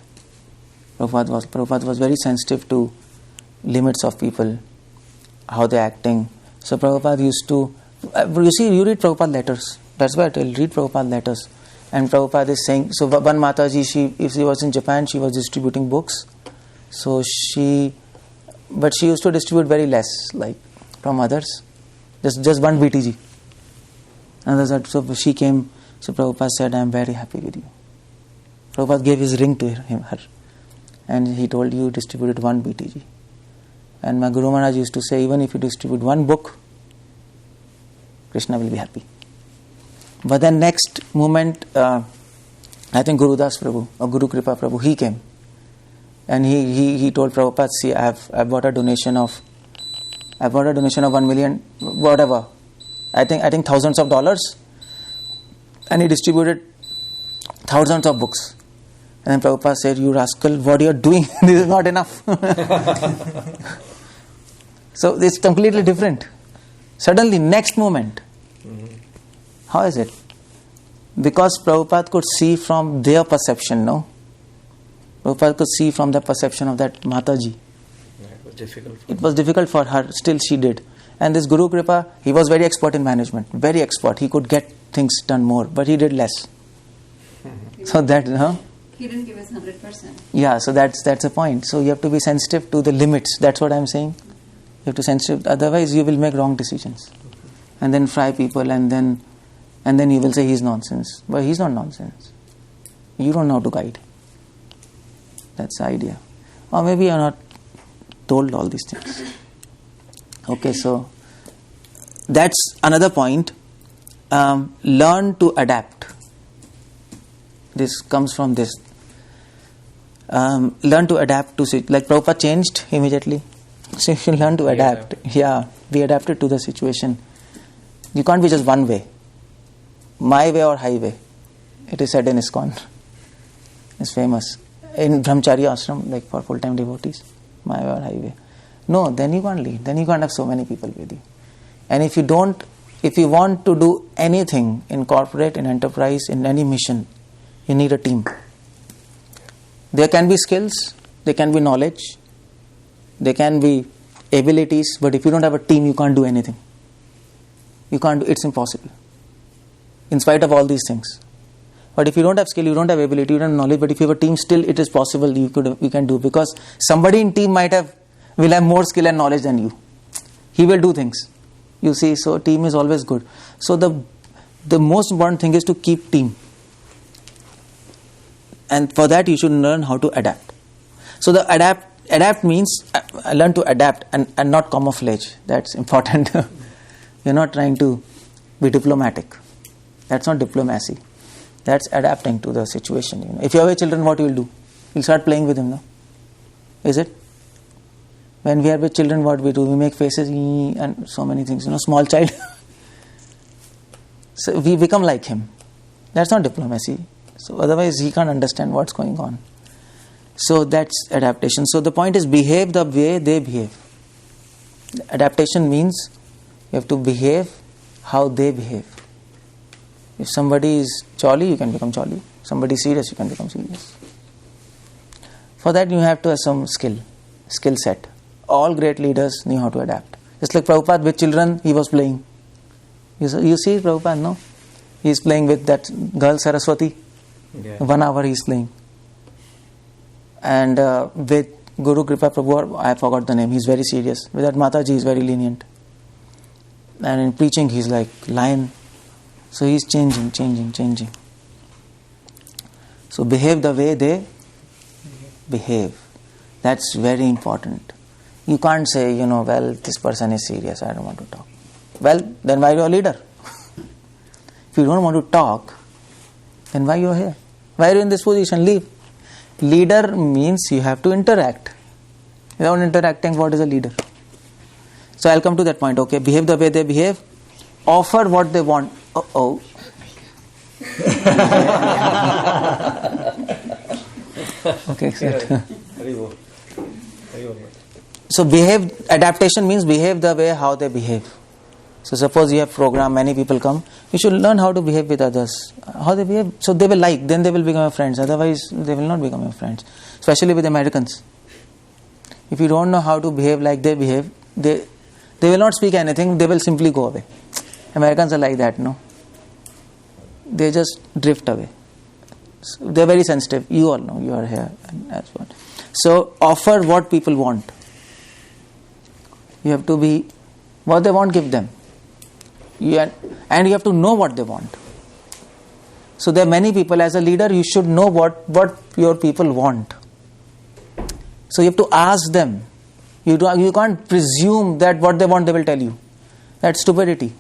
[SPEAKER 1] Prabhupada was very sensitive to limits of people, how they're acting. So Prabhupada used to, you read Prabhupada letters. That's why I tell you, read Prabhupada letters. And Prabhupada is saying, so one Mataji, if she was in Japan, she was distributing books. But she used to distribute very less, like from others. Just one BTG. So she came, so Prabhupada said, I am very happy with you. Prabhupada gave his ring to her. And he told, you distributed one BTG. And my Guru Maharaj used to say, even if you distribute one book, Krishna will be happy. But then next moment, I think Guru Das Prabhu or Guru Kripa Prabhu, he came. And he told Prabhupada, see, I've got a donation of 1 million, whatever. I think thousands of dollars. And he distributed thousands of books. And then Prabhupada said, you rascal, what you are doing? This is not enough. So it's completely different. Suddenly, next moment. How is it? Because Prabhupada could see from their perception, no? Prabhupada could see from the perception of that Mataji.
[SPEAKER 2] Yeah, it was difficult.
[SPEAKER 1] It was difficult for her, still she did. And this Guru Kripa, he was very expert in management, very expert. He could get things done more, but he did less. So that,
[SPEAKER 4] He didn't give us 100%.
[SPEAKER 1] Yeah, so that's a point. So you have to be sensitive to the limits. That's what I'm saying. You have to sensitive. Otherwise, you will make wrong decisions, and then fry people, and then you will say he's nonsense. But he's not nonsense. You don't know how to guide. That's the idea. Or maybe you're not told all these things. Okay, so that's another point. Learn to adapt. This comes from this. Learn to adapt to like Prabhupada changed immediately. So you should learn to adapt. Yeah, be adapted to the situation. You can't be just one way. My way or highway. It is said in ISKCON. It's famous. in Brahmacharya ashram, like for full-time devotees, Mayavad highway. No, then you can't lead. Then you can't have so many people with you. And if you want to do anything in corporate, in enterprise, in any mission, you need a team. There can be skills, there can be knowledge, there can be abilities, but if you don't have a team, you can't do anything. It's impossible. In spite of all these things. But if you don't have skill, you don't have ability, you don't have knowledge, but if you have a team, still it is possible you can do, because somebody in team will have more skill and knowledge than you. He will do things. You see, so team is always good. So the most important thing is to keep team. And for that you should learn how to adapt. So the adapt means learn to adapt and not camouflage. That's important. You're not trying to be diplomatic. That's not diplomacy. That's adapting to the situation. If you have children, what you will do? You'll start playing with him, no? Is it? When we are with children, what we do? We make faces and so many things. Small child. So we become like him. That's not diplomacy. So otherwise he can't understand what's going on. So that's adaptation. So the point is, behave the way they behave. Adaptation means you have to behave how they behave. If somebody is jolly, you can become jolly. Somebody is serious, you can become serious. For that you have to have some skill set. All great leaders knew how to adapt. Just like Prabhupada with children, he was playing. You see Prabhupada, no? He is playing with that girl Saraswati.
[SPEAKER 2] Yeah.
[SPEAKER 1] 1 hour he is playing. And with Guru Kripa Prabhu, I forgot the name, he is very serious. With that Mataji, he is very lenient. And in preaching, he is like lion. So he is changing. So behave the way they behave. That's very important. You can't say, well, this person is serious, I don't want to talk. Well, then why are you a leader? If you don't want to talk, then why you are here? Why are you in this position? Leave. Leader means you have to interact. Without interacting, what is a leader? So I'll come to that point. Okay, behave the way they behave. Offer what they want. Okay, so adaptation means behave the way how they behave. So suppose you have program, many people come, you should learn how to behave with others. How they behave, so they will like, then they will become your friends. Otherwise, they will not become your friends. Especially with Americans. If you don't know how to behave like they behave, they will not speak anything, they will simply go away. Americans are like that, no? They just drift away. So they are very sensitive. You all know, you are here. And that's what. So offer what people want. You have to be, what they want, give them. And you have to know what they want. So there are many people, as a leader, you should know what your people want. So you have to ask them. You can't presume that what they want they will tell you. That's stupidity.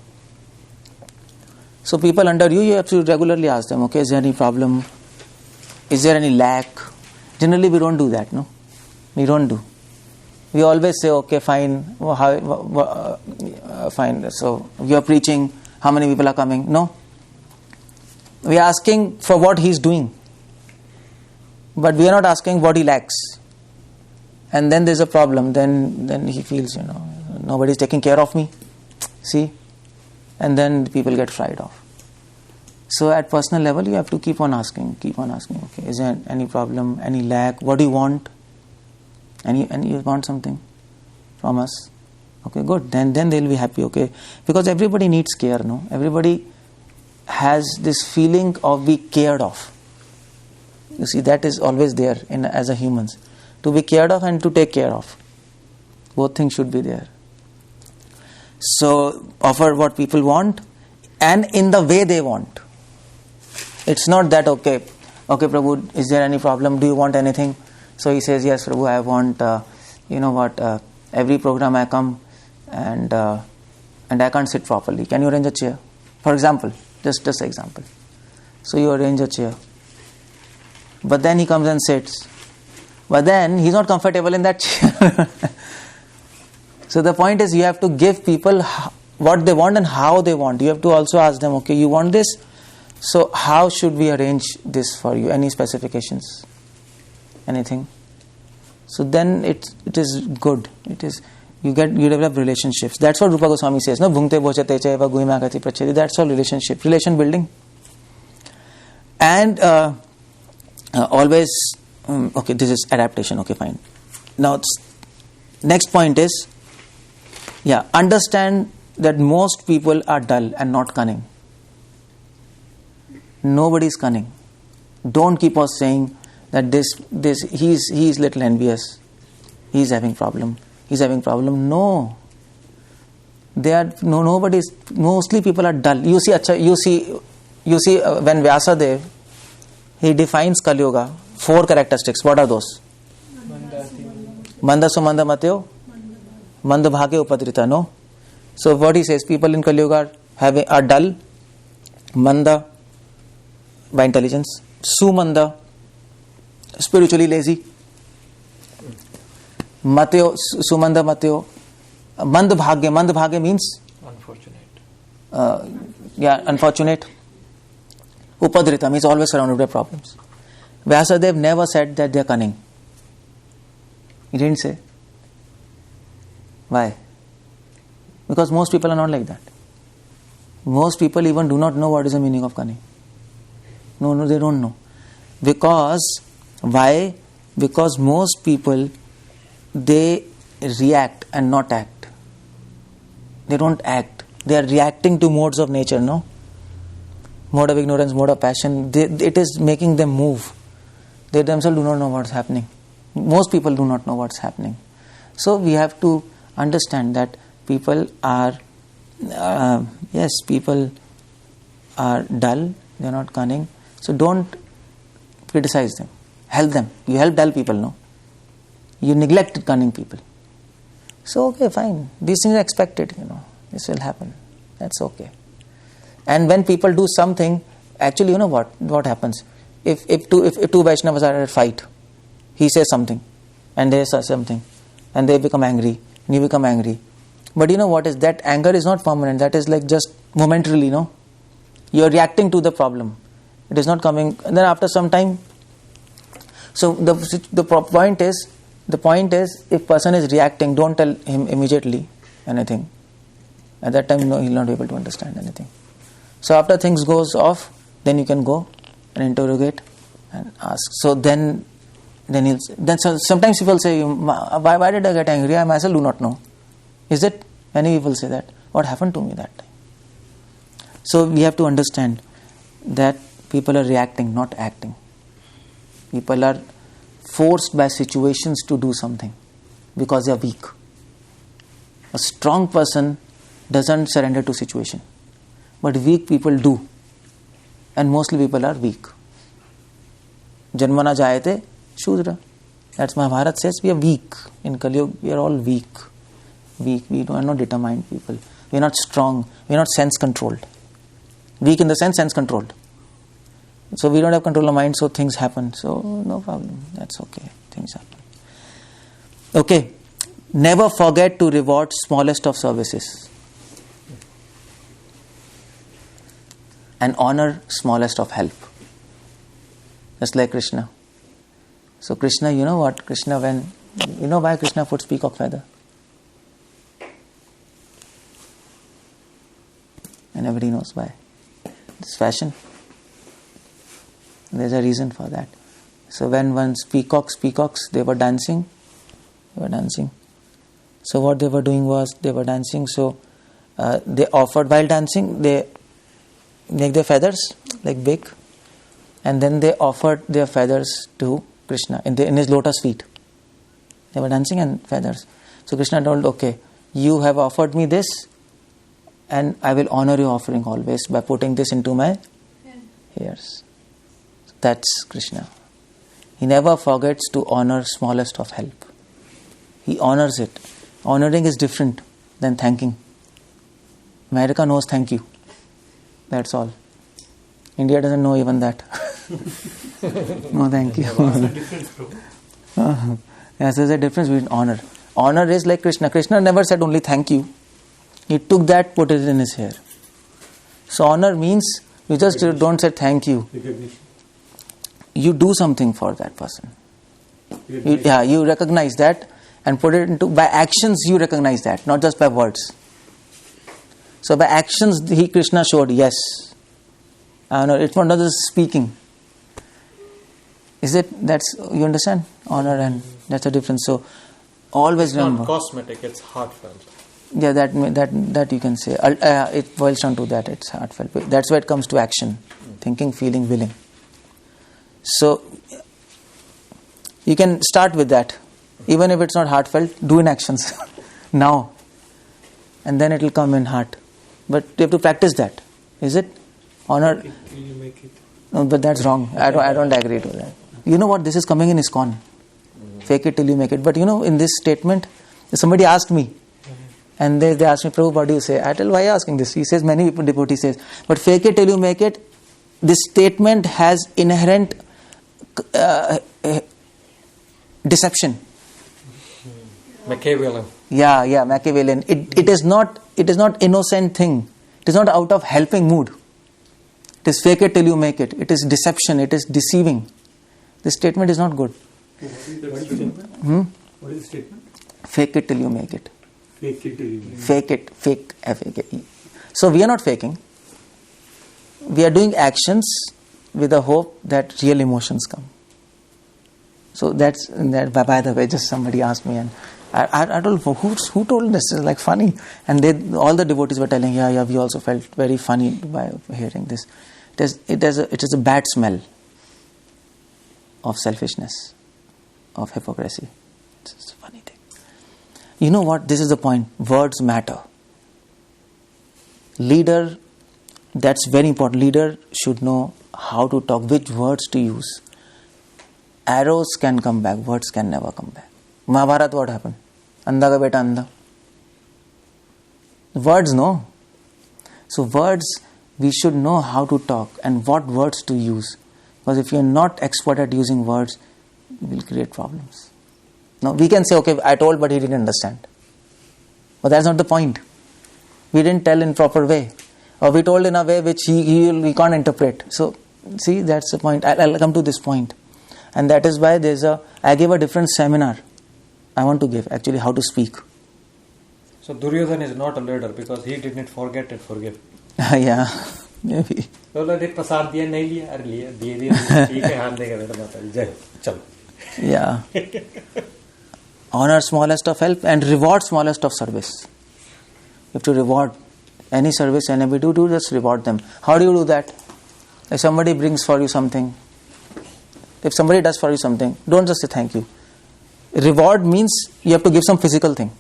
[SPEAKER 1] So people under you have to regularly ask them, okay, is there any problem? Is there any lack? Generally we don't do that, no? We don't do. We always say, okay, fine, fine, so you are preaching, how many people are coming? No. We are asking for what he is doing. But we are not asking what he lacks. And then there is a problem, then he feels, nobody is taking care of me. See? And then people get fried off. So at personal level, you have to keep on asking, okay, is there any problem, any lack, what do you want? And you want something from us? Okay, good. Then they will be happy, okay? Because everybody needs care, no? Everybody has this feeling of being cared of. You see, that is always there as a humans. To be cared of and to take care of. Both things should be there. So, offer what people want and in the way they want. It's not that, okay, Prabhu, is there any problem? Do you want anything? So he says, yes, Prabhu, I want, every program I come and I can't sit properly. Can you arrange a chair? For example, just example. So you arrange a chair. But then he comes and sits. But then he's not comfortable in that chair. So the point is, you have to give people what they want and how they want. You have to also ask them, okay, you want this? So how should we arrange this for you? Any specifications? anything. So then it is good. It is you develop relationships. That's what Rupa Goswami says. No, bhungte bochate chaiva guhimagati pracheti. That's all relationship, relation building. And always okay. This is adaptation. Okay, fine. Now next point is understand that most people are dull and not cunning. Nobody is cunning. Don't keep on saying that he's little envious. He's having problem. No. Mostly people are dull. You see when Vyasadeva, he defines Kali Yuga, 4 characteristics. What are those? Manda sumanda mateo, manda bhage upadrita. No. So what he says, people in Kali Yuga are dull, manda by intelligence, sumanda, spiritually lazy, mateo, sumanda mateo, manda bhage means unfortunate, upadrita means always surrounded by problems. Vyasadeva never said that they are cunning. He didn't say. Why? Because most people are not like that. Most people even do not know what is the meaning of cunning. No, they don't know. Because, why? Because most people, they react and not act. They don't act. They are reacting to modes of nature, no? Mode of ignorance, mode of passion. It is making them move. They themselves do not know what's happening. Most people do not know what's happening. So we have to understand that people are, people are dull, they are not cunning. So don't criticize them. Help them. You help dull people, no? You neglect cunning people. So okay, fine. These things are expected, This will happen. That's okay. And when people do something, actually, you know what happens? If two Vaishnavas are at a fight, he says something, and they say something, and they become angry, and you become angry. But you know what is that? Anger is not permanent. That is like just momentarily, no? You are reacting to the problem. It is not coming. And then after some time, so the point is, if person is reacting, don't tell him immediately anything. At that time, he'll not be able to understand anything. So after things goes off, then you can go and interrogate and ask. So then sometimes people say, why did I get angry? I myself do not know. Is it? Many people say that. What happened to me that time? So we have to understand that people are reacting, not acting. People are forced by situations to do something because they are weak. A strong person doesn't surrender to situation. But weak people do. And mostly people are weak. Janmana jayate Shudra. That's Mahabharata says we are weak. In Kali Yuga, we are all weak. We are not determined people. We are not strong. We are not sense controlled. Weak in the sense controlled. So we don't have control of mind, so things happen. So no problem. That's okay. Things happen. Okay. Never forget to reward smallest of services. And honor smallest of help. Just like Krishna. So Krishna, you know what? You know why Krishna puts peacock feather? And everybody knows why. It's fashion. There's a reason for that. So when once peacocks, they were dancing. So what they were doing was, they were dancing. So they offered, while dancing, they make their feathers like big. And then they offered their feathers to Krishna in his lotus feet. They were dancing and feathers. So Krishna told, okay, you have offered me this, and I will honor your offering always by putting this into my hairs. That's Krishna. He never forgets to honor smallest of help. He honors it. Honoring is different than thanking. America knows thank you. That's all. India doesn't know even that. No, thank you.
[SPEAKER 3] What's the difference, Prabhu?
[SPEAKER 1] Yes, there's a difference between honor. Honor is like Krishna. Krishna never said only thank you. He took that, put it in his hair. So honor means you just don't say thank you.
[SPEAKER 3] Recognition.
[SPEAKER 1] You do something for that person. You recognize that and put it into, by actions you recognize that, not just by words. So by actions, Krishna showed, yes. It's not just speaking. Is it? You understand? Honor, and that's a difference. So always remember.
[SPEAKER 2] It's not cosmetic, it's heartfelt.
[SPEAKER 1] Yeah, that you can say. It boils down to that. It's heartfelt. That's where it comes to action. Thinking, feeling, willing. So you can start with that. Even if it's not heartfelt, do in actions now. And then it will come in heart. But you have to practice that. Is it? Honor.
[SPEAKER 3] Fake it till you make it.
[SPEAKER 1] No, but that's wrong. I don't agree to that. You know what? This is coming in ISKCON. Fake it till you make it. But in this statement, somebody asked me. And they asked me, Prabhu, what do you say? I tell, why are you asking this? He says, many devotees says, but fake it till you make it. This statement has inherent deception.
[SPEAKER 2] Machiavellian.
[SPEAKER 1] Yeah, Machiavellian. It is not innocent thing. It is not out of helping mood. It is fake it till you make it. It is deception. It is deceiving. This statement is not good.
[SPEAKER 3] What is the statement? What is the statement?
[SPEAKER 1] Fake it till you make it.
[SPEAKER 3] Fake it till you make it.
[SPEAKER 1] Fake it. Fake. F-A-K-E. So we are not faking. We are doing actions with the hope that real emotions come. So that's that. By the way, just somebody asked me, and I don't know who told this. It's like funny, and all the devotees were telling, yeah, we also felt very funny by hearing this. It is a bad smell of selfishness, of hypocrisy. It's a funny thing. You know what? This is the point. Words matter. Leader, that's very important. Leader should know how to talk, which words to use. Arrows can come back, words can never come back. Mahabharat, what happened? Andha ka beta andha. Words, no. So words, we should know how to talk and what words to use. Because if you are not expert at using words, you will create problems. Now, we can say, okay, I told, but he didn't understand. But that's not the point. We didn't tell in proper way. Or we told in a way which he can't interpret. So, see, that's the point. I'll come to this point. And that is why I gave a different seminar. I want to give, actually, how to speak.
[SPEAKER 2] So, Duryodhana is not a leader because he did not forget and forgive.
[SPEAKER 1] Yeah, maybe. Yeah. Honor smallest of help and reward smallest of service. You have to reward any service anybody do, just reward them. How do you do that? If somebody brings for you something, if somebody does for you something, don't just say thank you. Reward means you have to give some physical thing.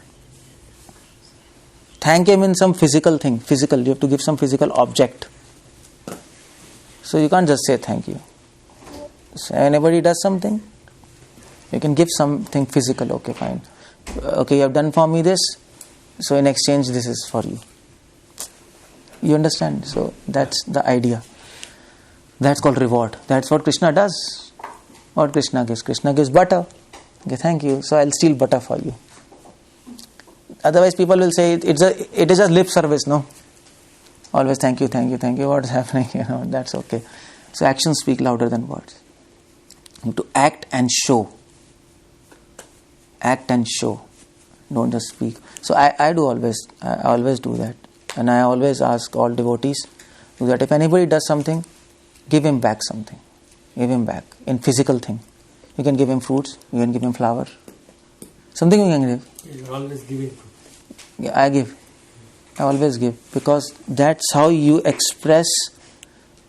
[SPEAKER 1] Thank him in some physical thing. Physical, you have to give some physical object. So you can't just say thank you. So anybody does something, you can give something physical. Okay, fine. Okay, you have done for me this, so in exchange this is for you. You understand? So that's the idea. That's called reward. That's what Krishna does. What Krishna gives? Krishna gives butter. Okay, thank you. So I'll steal butter for you. Otherwise people will say it is just lip service, no? Always thank you. What is happening? That's okay. So actions speak louder than words. You have to act and show. Act and show. Don't just speak. So I always do that. And I always ask all devotees that if anybody does something, give him back something. Give him back in physical thing. You can give him fruits. You can give him flower. Something you can give.
[SPEAKER 3] You're always giving fruit.
[SPEAKER 1] Yeah, I give. I always give, because that's how you express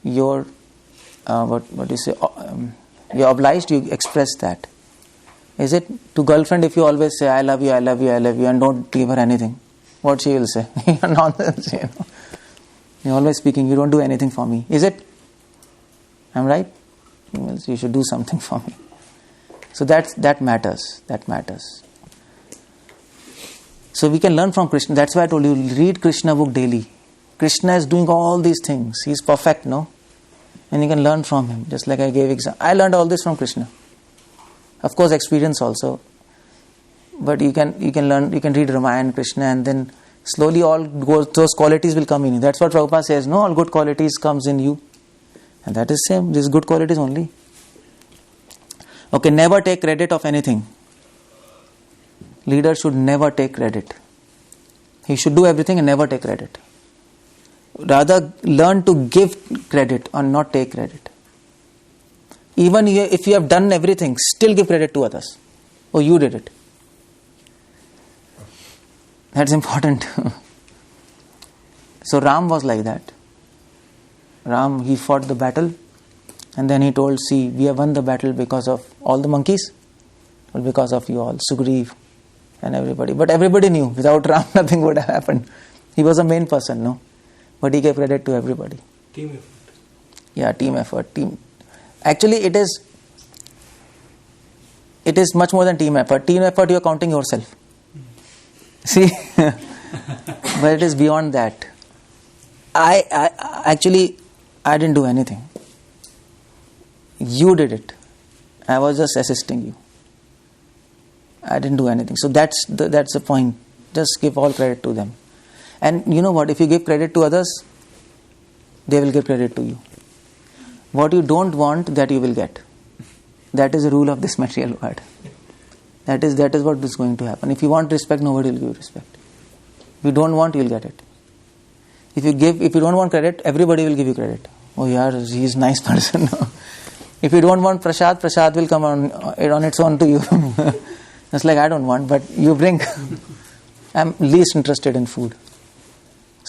[SPEAKER 1] your what do you say? You're obliged. You express that. Is it to girlfriend? If you always say I love you, and don't give her anything, what she will say? You're nonsense. You're always speaking. You don't do anything for me. Is it? I'm right. You should do something for me. So that matters. That matters. So we can learn from Krishna. That's why I told you, read Krishna book daily. Krishna is doing all these things. He's perfect, no? And you can learn from him. Just like I gave example. I learned all this from Krishna. Of course, experience also. But you can learn. You can read Ramayana, Krishna, and then slowly those qualities will come in you. That's what Prabhupada says. No, all good qualities comes in you, and that is same. These good qualities only. Okay, never take credit of anything. Leader should never take credit. He should do everything and never take credit. Rather, learn to give credit or not take credit. Even if you have done everything, still give credit to others. Oh, you did it. That's important. So Ram was like that. Ram, he fought the battle and then he told, see, we have won the battle because of all the monkeys, or because of you all, Sugriv and everybody. But everybody knew, without Ram nothing would have happened. He was the main person, no? But he gave credit to everybody.
[SPEAKER 3] Team effort.
[SPEAKER 1] Yeah, team effort. Actually, it is much more than team effort. Team effort, you are counting yourself. See? But it is beyond that. I didn't do anything. You did it. I was just assisting you. I didn't do anything. So that's the point. Just give all credit to them. And you know what? If you give credit to others, they will give credit to you. What you don't want, that you will get. That is the rule of this material world. That is what is going to happen. If you want respect, nobody will give you respect. If you don't want, you will get it. If you don't want credit, everybody will give you credit. Oh yeah, he is a nice person. If you don't want prasad will come on its own to you. It's like, I don't want, but you bring. I'm least interested in food.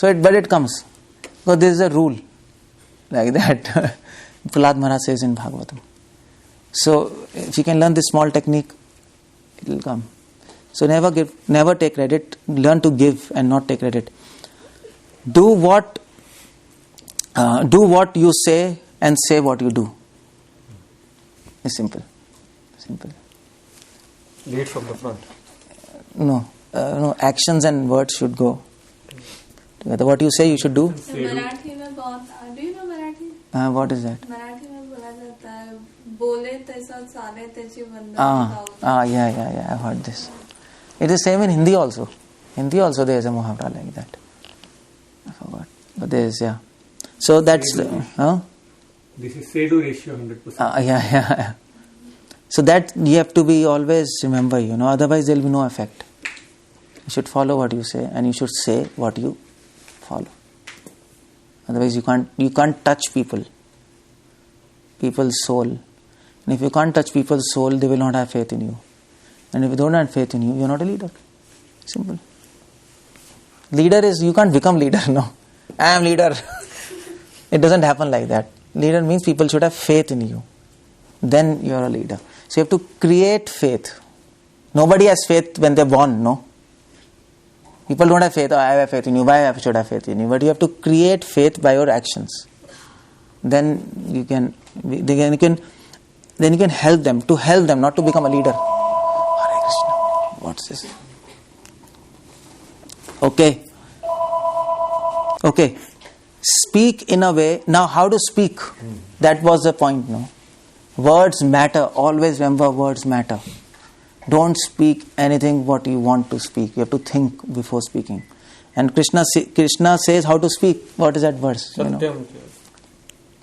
[SPEAKER 1] But it comes. So there is a rule like that. Prahlad Maharaj says in Bhagavatam. So if you can learn this small technique, it will come. So never take credit. Learn to give and not take credit. Do what you say and say what you do. It's simple.
[SPEAKER 2] Lead from the front.
[SPEAKER 1] No, actions and words should go together. What you say, you should do.
[SPEAKER 5] तो मराठी में बहुत, do you know Marathi?
[SPEAKER 1] What is that?
[SPEAKER 5] Marathi में बोला जाता है, बोले तैसा चाले त्याची वंदना.
[SPEAKER 1] Yeah, I've heard this. It is same in Hindi also. Hindi also there is a muhavra like that. I forgot. But there is, yeah. So that's...
[SPEAKER 3] This is say-do ratio 100%.
[SPEAKER 1] Yeah. So that you have to be always remember, otherwise there will be no effect. You should follow what you say and you should say what you follow. Otherwise you can't touch people's soul. And if you can't touch people's soul, they will not have faith in you. And if you don't have faith in you, you're not a leader. Simple. Leader is, you can't become leader, no. I am leader. It doesn't happen like that. Leader means people should have faith in you. Then you are a leader. So you have to create faith. Nobody has faith when they're born, no. People don't have faith. I have faith in you. Why should I have faith in you? But you have to create faith by your actions. Then you can help them, not to become a leader. Hare Krishna. What's this? Okay. Speak in a way. Now, how to speak? That was the point, no? Words matter. Always remember, words matter. Don't speak anything what you want to speak. You have to think before speaking. And Krishna says how to speak. What is that verse?
[SPEAKER 2] Satyam.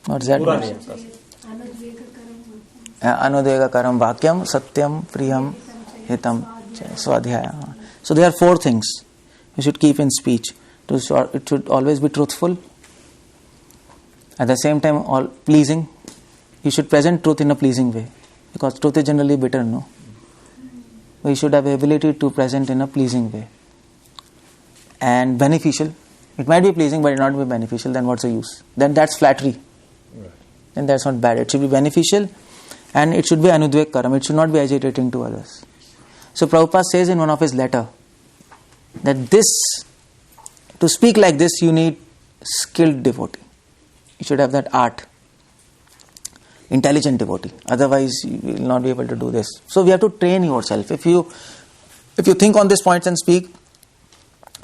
[SPEAKER 1] What is that verse? Anudvega karam vakyam satyam priyam hitam swadhyaya. So there are 4 things you should keep in speech. It should always be truthful. At the same time, all pleasing. You should present truth in a pleasing way. Because truth is generally bitter, no? We should have the ability to present in a pleasing way. And beneficial. It might be pleasing, but it will not be beneficial. Then what's the use? Then that's flattery.
[SPEAKER 2] Right.
[SPEAKER 1] Then that's not bad. It should be beneficial. And it should be anudvek karam. It should not be agitating to others. So Prabhupada says in one of his letter that to speak like this, you need skilled devotee. You should have that art. Intelligent devotee. Otherwise, you will not be able to do this. So we have to train yourself. If you think on these points and speak,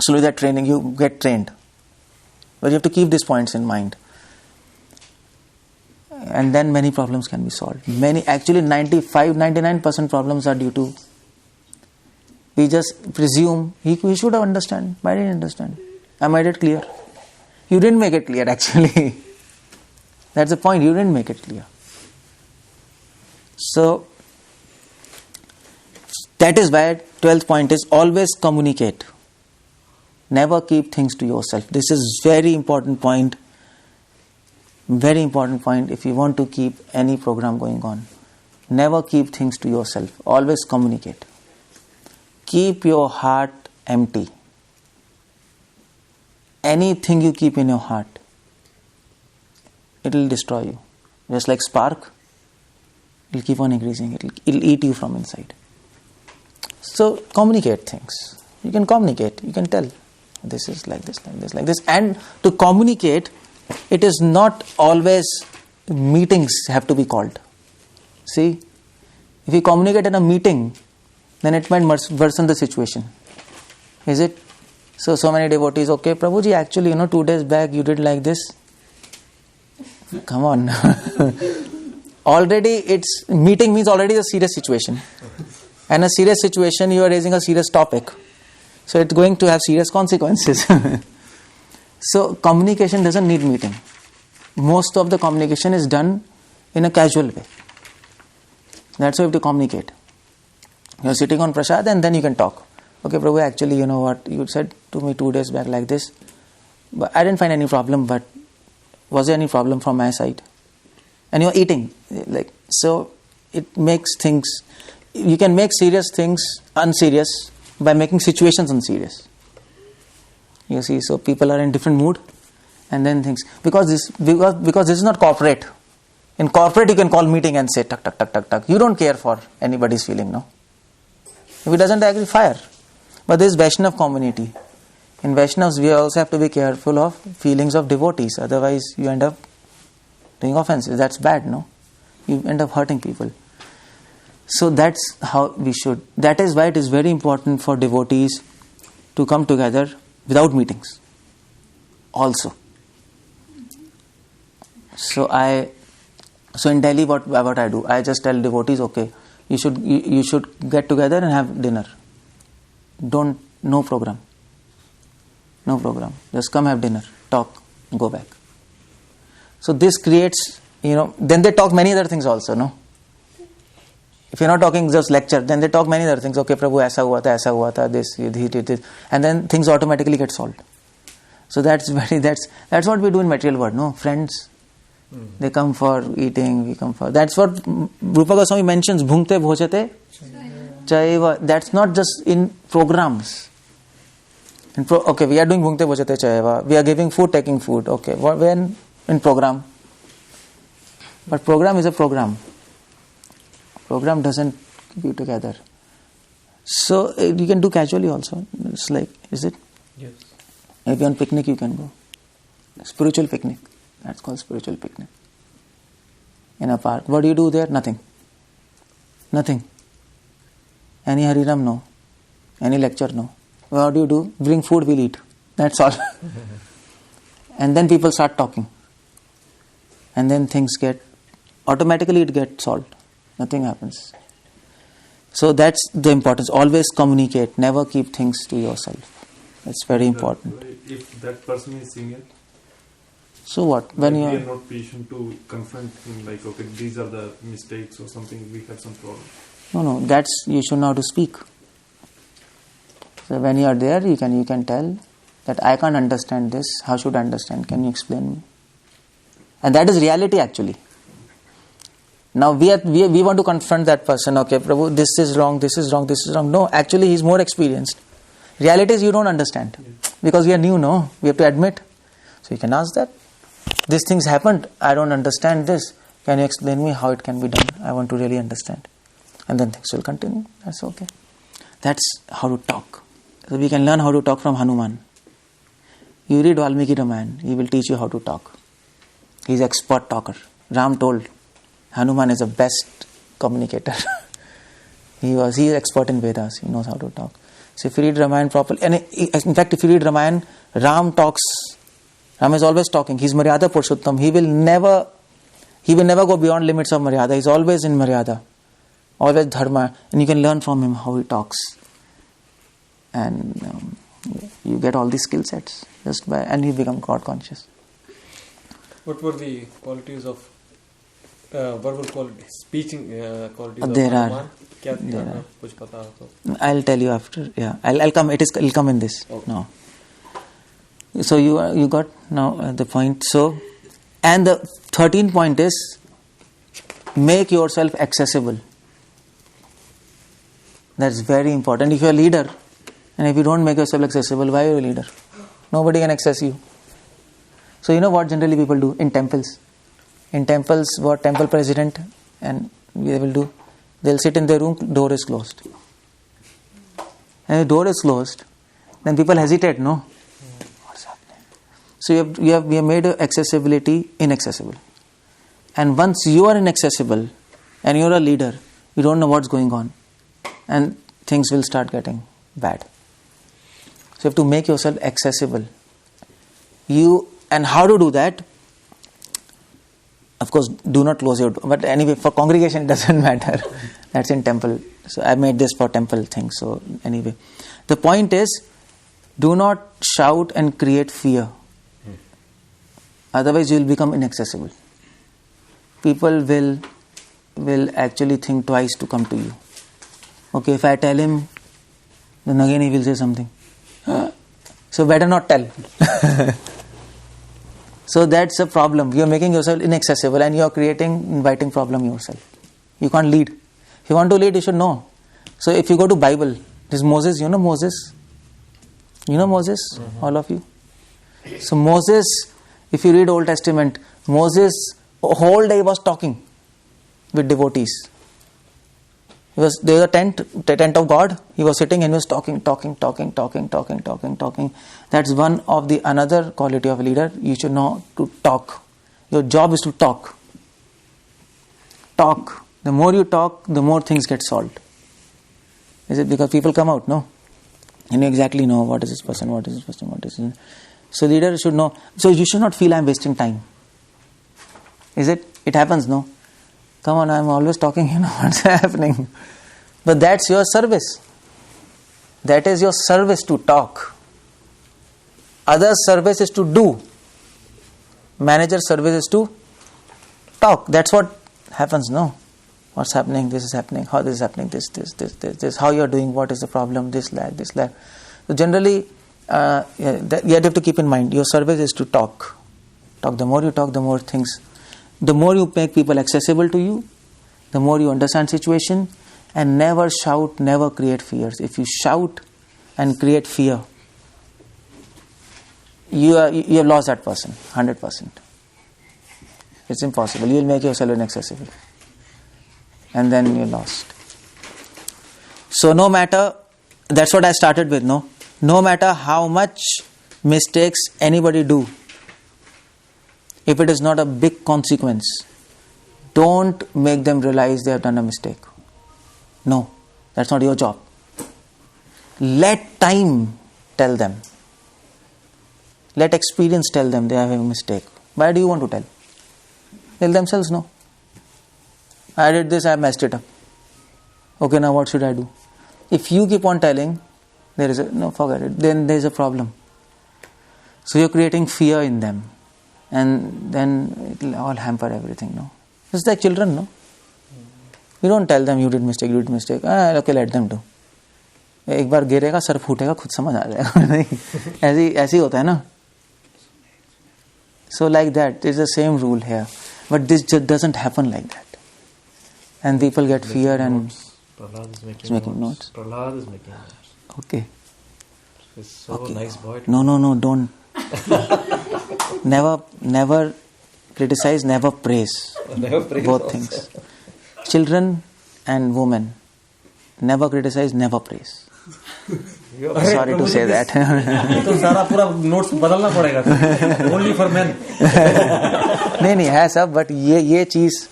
[SPEAKER 1] slowly that training, you get trained. But you have to keep these points in mind. And then many problems can be solved. 99% problems are due to, we just presume, he should have understood. Why didn't he understand? I made it clear. You didn't make it clear actually. That's the point, you didn't make it clear. So, That is why 12th point is always communicate. Never keep things to yourself. This is very important point. Very important point if you want to keep any program going on. Never keep things to yourself. Always communicate. Keep your heart empty. Anything you keep in your heart, it will destroy you. Just like spark, it will keep on increasing. It will eat you from inside. So communicate things. You can communicate. You can tell. This is like this, like this, like this. And to communicate, it is not always meetings have to be called. See, if you communicate in a meeting, then it might worsen the situation. Is it? So many devotees, okay, Prabhuji, actually, 2 days back you did like this. Come on. Already meeting means already a serious situation. And a serious situation, you are raising a serious topic. So it's going to have serious consequences. So communication doesn't need meeting. Most of the communication is done in a casual way. That's why you have to communicate. You're sitting on prasad and then you can talk. Okay, Prabhu, actually, you know what, you said to me 2 days back like this. But I didn't find any problem, but was there any problem from my side? And you're eating. So it makes things, you can make serious things unserious by making situations unserious. You see, so people are in different mood and then things, because this is not corporate. In corporate you can call meeting and say tuck, tuck, tuck, tuck, tuck. You don't care for anybody's feeling, no? If it doesn't agree, fire. But this is Vaishnav community. In Vaishnavas we also have to be careful of feelings of devotees, otherwise you end up doing offenses. That's bad, no? You end up hurting people. So that's how we should. That is why it is very important for devotees to come together without meetings also. So in Delhi what I do, I just tell devotees, okay, you should get together and have dinner. No program. Just come have dinner, talk, go back. So this creates, then they talk many other things also, no? If you're not talking just lecture, then they talk many other things. Okay, Prabhu, aisa hua tha, this, he did this, and then things automatically get solved. So that's what we do in material world, no? Friends, they come for eating, we come for. That's what Rupa Goswami mentions. Bhungte bhojate chaiva. That's not just in programs. Okay, we are doing bhungte bhojate chaiva. We are giving food, taking food. Okay, when in program? But program is a program. Program doesn't keep you together. So you can do casually also. It's like, is it?
[SPEAKER 2] Yes.
[SPEAKER 1] Maybe on picnic you can go. Spiritual picnic. That's called spiritual picnic. In a park. What do you do there? Nothing. Any Hariram? No. Any lecture? No. What do you do? Bring food, we'll eat. That's all. And then people start talking. And then things automatically it gets solved. Nothing happens. So that's the importance. Always communicate. Never keep things to yourself. It's very important.
[SPEAKER 6] If that person is senior,
[SPEAKER 1] so what? When
[SPEAKER 6] we
[SPEAKER 1] you
[SPEAKER 6] are not patient to confront him, like, okay, these are the mistakes or something, we have some problem.
[SPEAKER 1] No, that's, you should know how to speak. So when you are there, you can tell that I can't understand this. How should I understand? Can you explain me? And that is reality actually. Now we want to confront that person. Okay, Prabhu, this is wrong, this is wrong, this is wrong. No, actually he's more experienced. Reality is you don't understand. Because we are new, no? We have to admit. So you can ask that. These things happened. I don't understand this. Can you explain me how it can be done? I want to really understand. And then things will continue. That's okay. That's how to talk. So we can learn how to talk from Hanuman. You read Valmiki Ramayana. He will teach you how to talk. He's an expert talker. Ram told Hanuman is the best communicator. He is expert in Vedas. He knows how to talk. So if you read Ramayana properly, and in fact if you read Ramayana, Ram talks. Ram is always talking. He's Maryada Purushottam. He will never go beyond limits of Maryada. He's always in Maryada. Always Dharma. And you can learn from him how he talks. And you get all these skill sets and you become God conscious.
[SPEAKER 2] What were the qualities of verbal quality, speaking qualities of
[SPEAKER 1] There are.
[SPEAKER 2] Hanuman? क्या थी?
[SPEAKER 1] There
[SPEAKER 2] अगर
[SPEAKER 1] are.
[SPEAKER 2] कुछ पता हो तो.
[SPEAKER 1] I'll tell you after. Yeah, I'll come. It'll come in this.
[SPEAKER 2] Okay.
[SPEAKER 1] No. So you got now the point. So, and the 13th point is make yourself accessible. That's very important. If you're a leader, and if you don't make yourself accessible, why are you a leader? Nobody can access you. So you know what generally people do in temples? In temples, what temple president and they will do? They'll sit in their room, door is closed. And the door is closed, then people hesitate, no? What's happening? So we have made accessibility inaccessible. And once you are inaccessible and you're a leader, you don't know what's going on. And things will start getting bad. So you have to make yourself accessible. And how to do that? Of course, do not close your door. But anyway, for congregation, it doesn't matter. That's in temple. So I made this for temple things. So anyway, the point is, do not shout and create fear. Otherwise, you will become inaccessible. People will actually think twice to come to you. Okay, if I tell him, then again he will say something. So better not tell. So that's a problem. You are making yourself inaccessible and you are inviting problem yourself. You can't lead. If you want to lead, you should know. So if you go to Bible, this Moses, you know Moses? You know Moses? Mm-hmm. All of you? So Moses, if you read Old Testament, Moses whole day was talking with devotees. There was a tent of God. He was sitting and he was talking. That's one of the another quality of a leader. You should know to talk. Your job is to talk. Talk. The more you talk, the more things get solved. Is it because people come out? No. And you exactly know what is this person, what is this person, what is this. So leader should know. So you should not feel I'm wasting time. Is it? It happens, no? Come on, I'm always talking, what's happening? But that's your service. That is your service to talk. Other service is to do. Manager's service is to talk. That's what happens, no? What's happening? This is happening. How this is happening? This. How you're doing? What is the problem? This lag. So generally, you have to keep in mind, your service is to talk. The more you talk, the more things. The more you make people accessible to you, the more you understand situation, and never shout, never create fears. If you shout and create fear, you have lost that person, 100%. It's impossible. You will make yourself inaccessible. And then you're lost. So no matter, that's what I started with, no? No matter how much mistakes anybody do, if it is not a big consequence, don't make them realize they have done a mistake. No, that's not your job. Let time tell them. Let experience tell them they have a mistake. Why do you want to tell? They'll themselves know. I did this, I messed it up. Okay, now what should I do? If you keep on telling, forget it, then there is a problem. So you're creating fear in them. And then it will all hamper everything, no? It's like children, no? You don't tell them you did mistake. Okay, let them do. एक बार गिरेगा sir फूटेगा खुद समझ आ जाएगा नहीं ऐसी होता है ना. So like that, it's the same rule here. But this just doesn't happen like that. And people get fear and...
[SPEAKER 6] Prahlad is
[SPEAKER 1] making notes.
[SPEAKER 6] Prahlad is making notes.
[SPEAKER 1] Okay.
[SPEAKER 6] He's so
[SPEAKER 1] Okay.
[SPEAKER 6] nice boy.
[SPEAKER 1] No, don't. Never criticize, never praise.
[SPEAKER 6] Never praise
[SPEAKER 1] Both
[SPEAKER 6] also.
[SPEAKER 1] things. Children and women, never criticize, never praise. Sorry to say that.
[SPEAKER 3] तो सारा पूरा notes बदलना पड़ेगा. Only for men.
[SPEAKER 1] नहीं है सब, but ये चीज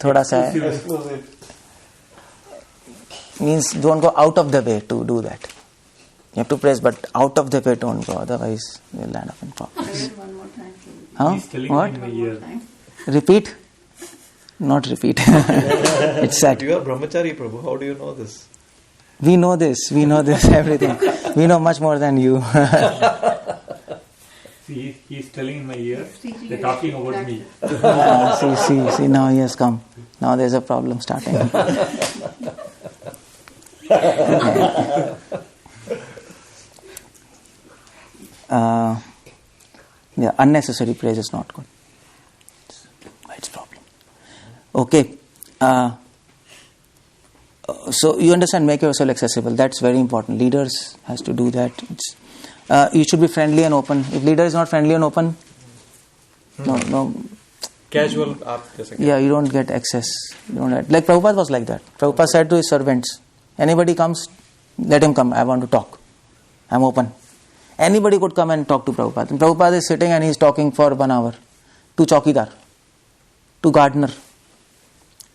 [SPEAKER 1] थोड़ा सा है. Means don't go out of the way to do that. You have to praise, but out of the way don't go. Otherwise, you'll land up in problems.
[SPEAKER 4] One more time.
[SPEAKER 1] Huh?
[SPEAKER 6] He's telling
[SPEAKER 1] What?
[SPEAKER 6] me in a
[SPEAKER 4] One more
[SPEAKER 6] year.
[SPEAKER 4] time.
[SPEAKER 1] Repeat? Not repeat. It's sad.
[SPEAKER 7] You are brahmachari, Prabhu. How do you know this?
[SPEAKER 1] We know this, everything. We know much more than you.
[SPEAKER 8] See, he's telling in my ear, they're talking about me.
[SPEAKER 1] See, now he has come. Now there's a problem starting. Unnecessary praise is not good. It's a problem. Okay. So you understand, make yourself accessible. That's very important. Leaders has to do that. You should be friendly and open. If leader is not friendly and open, no.
[SPEAKER 2] Casual.
[SPEAKER 1] Yeah, you don't get access. Like Prabhupada was like that. Prabhupada said to his servants, anybody comes, let him come. I want to talk. I'm open. Anybody could come and talk to Prabhupada. And Prabhupada is sitting and he's talking for 1 hour to Chowkidar, to gardener.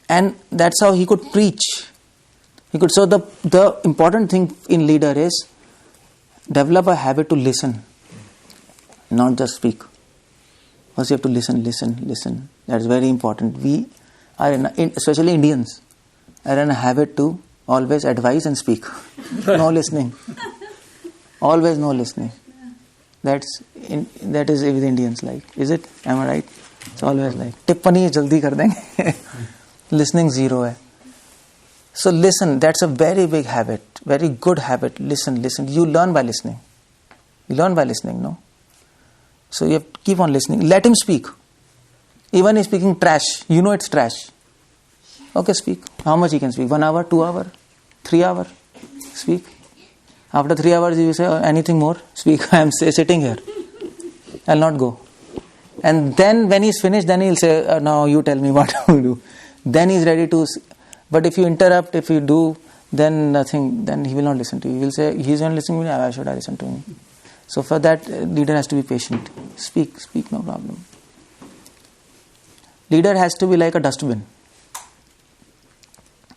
[SPEAKER 1] And that's how he could preach. So the important thing in leader is develop a habit to listen, not just speak. First you have to listen. That's very important. We are, especially Indians, are in a habit to always advise and speak. No listening. Always no listening. That is with Indians like. Is it? Am I right? It's always like. Tippani jaldi kar denge. Listening zero hai. So listen, that's a very big habit, very good habit. Listen. You learn by listening. No? So you have to keep on listening. Let him speak. Even he's speaking trash, you know it's trash. Okay, speak. How much he can speak? 1 hour, 2 hour, 3 hour? Speak. After 3 hours you say, anything more? Speak. I am sitting here. I'll not go. And then when he's finished, then he'll say, now you tell me what to do. Then he's ready to... But if you interrupt, if you do, then nothing, then he will not listen to you. He will say, he's not listening to me, why should I listen to him? So for that, leader has to be patient. Speak, no problem. Leader has to be like a dustbin.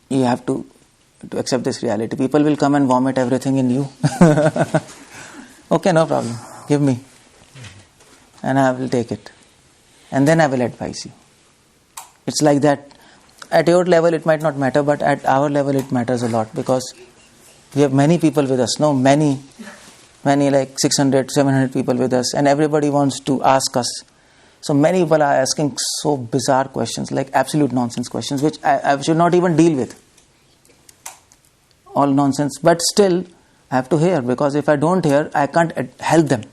[SPEAKER 1] You have to accept this reality. People will come and vomit everything in you. Okay, no problem. Give me. And I will take it. And then I will advise you. It's like that. At your level it might not matter, but at our level it matters a lot, because we have many people with us. No, many like 600, 700 people with us, and everybody wants to ask us. So many people are asking so bizarre questions, like absolute nonsense questions, which I should not even deal with. All nonsense, but still I have to hear, because if I don't hear, I can't help them.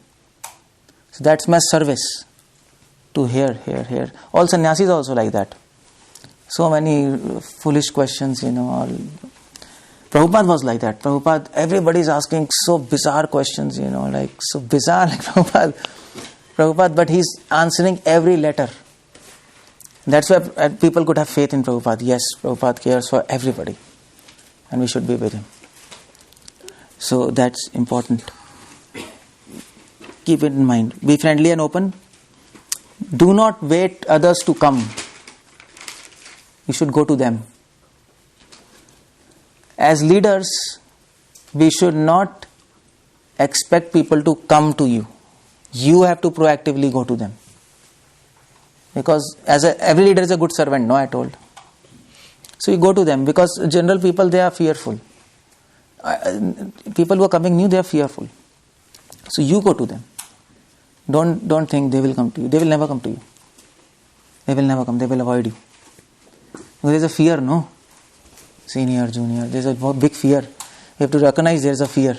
[SPEAKER 1] So that's my service, to hear. All sannyasis are also like that. So many foolish questions, all. Prabhupada was like that. Prabhupada, everybody is asking so bizarre questions, like so bizarre, like Prabhupada, but he's answering every letter. That's why people could have faith in Prabhupada. Yes, Prabhupada cares for everybody, and we should be with him. So that's important. Keep it in mind. Be friendly and open. Do not wait others to come. You should go to them. As leaders, we should not expect people to come to you. You have to proactively go to them. Because every leader is a good servant, no, I told. So you go to them, because general people, they are fearful. People who are coming new, they are fearful. So you go to them. Don't think they will come to you. They will never come to you. They will never come. They will avoid you. There is a fear, no? Senior, junior, there is a big fear. You have to recognize there is a fear.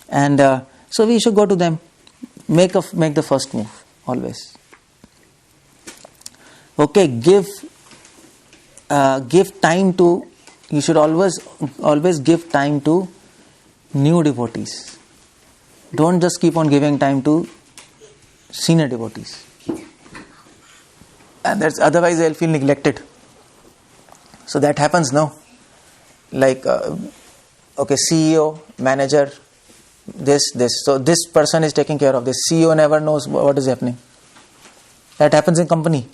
[SPEAKER 1] And so we should go to them. Make the first move, always. Okay, give time to... You should always give time to new devotees. Don't just keep on giving time to senior devotees. And otherwise they'll feel neglected. So that happens now. Like, CEO, manager, this. So this person is taking care of this. CEO never knows what is happening. That happens in company.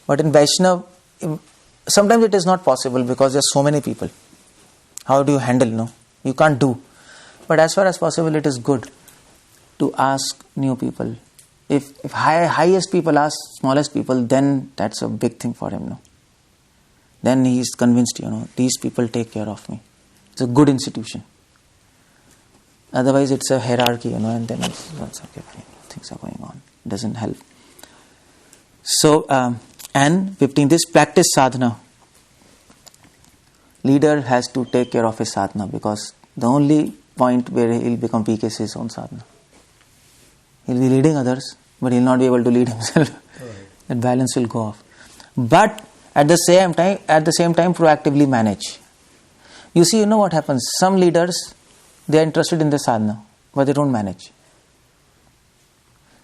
[SPEAKER 1] But in Vaishnav, sometimes it is not possible, because there are so many people. How do you handle? No, you can't do. But as far as possible, it is good to ask new people. If highest people ask smallest people, then that's a big thing for him. No, then he is convinced. These people take care of me. It's a good institution. Otherwise, it's a hierarchy. And then it's okay. things are going on. It doesn't help. So, and 15th is practice sadhana. Leader has to take care of his sadhana, because the only point where he'll become weak is his own sadhana. He'll be leading others, but he'll not be able to lead himself. That balance will go off. But at the same time, proactively manage. You see, you know what happens? Some leaders, they are interested in the sadhana, but they don't manage.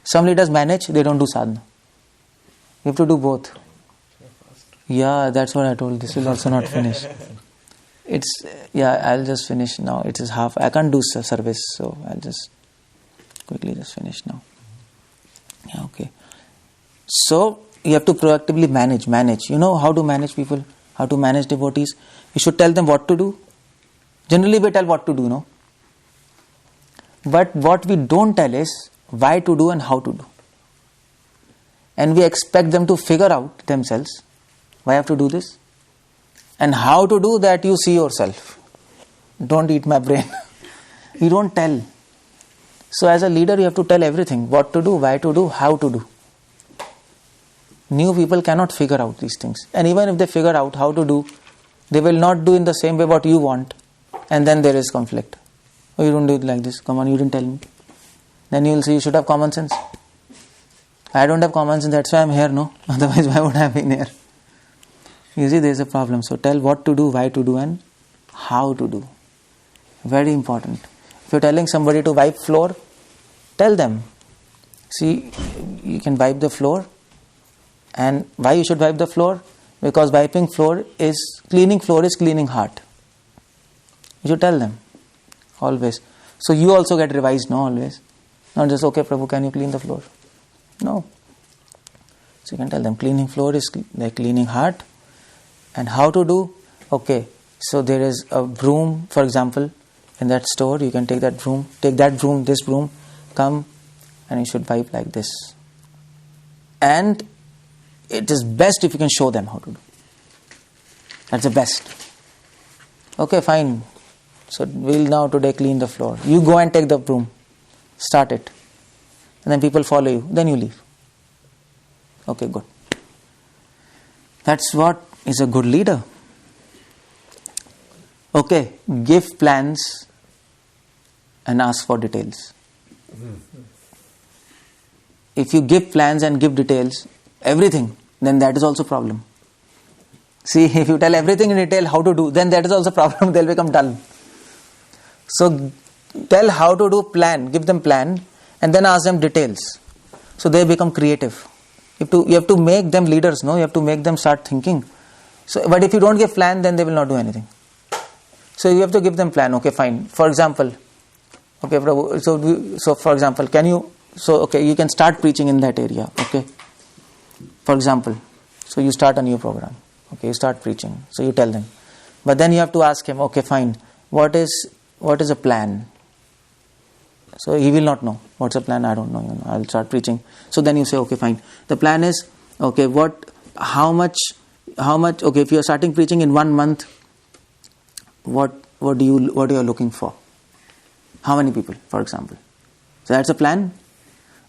[SPEAKER 1] Some leaders manage, they don't do sadhana. You have to do both. Yeah, that's what I told. This will also not finish. I'll just finish now. It is half. I can't do service, so I'll just quickly just finish now. Yeah, okay. So, you have to proactively manage. You know how to manage people? How to manage devotees? You should tell them what to do. Generally, we tell what to do, no? But what we don't tell is why to do and how to do. And we expect them to figure out themselves why I have to do this. And how to do that, you see yourself. Don't eat my brain. You don't tell. So as a leader, you have to tell everything. What to do, why to do, how to do. New people cannot figure out these things. And even if they figure out how to do, they will not do in the same way what you want. And then there is conflict. Oh, you don't do it like this. Come on, you didn't tell me. Then you will say you should have common sense. I don't have common sense, that's why I'm here, no? Otherwise, why would I have been here? You see, there is a problem. So tell what to do, why to do, and how to do. Very important. If you're telling somebody to wipe floor, tell them. See, you can wipe the floor. And why you should wipe the floor? Because cleaning floor is cleaning heart. You should tell them. Always. So you also get revised, no, always. Not just, okay, Prabhu, can you clean the floor? No. So you can tell them, cleaning floor is like cleaning heart. And how to do? Okay, so there is a broom, for example, in that store. You can take that broom, this broom, come, and you should wipe like this. And it is best if you can show them how to do. That's the best. Okay, fine. So we'll now today clean the floor. You go and take the broom. Start it. And then people follow you. Then you leave. Okay, good. That's what is a good leader. Okay, give plans and ask for details. If you give plans and give details, everything, then that is also a problem. See, if you tell everything in detail how to do, then that is also a problem. They'll become dull. So tell how to do, plan, give them plan, and then ask them details. So they become creative. You have to make them leaders, no? You have to make them start thinking. So, but if you don't give plan, then they will not do anything. So you have to give them plan. Okay, fine. For example, okay, Prabhu, so for example, you can start preaching in that area. Okay. For example, so you start a new program. Okay, you start preaching. So you tell them. But then you have to ask him, okay, fine, what is a plan? So he will not know. What's a plan? I don't know. I'll start preaching. So then you say, okay, fine. The plan is, okay, how much, okay, if you are starting preaching in 1 month, what are you looking for? How many people, for example? So that's a plan.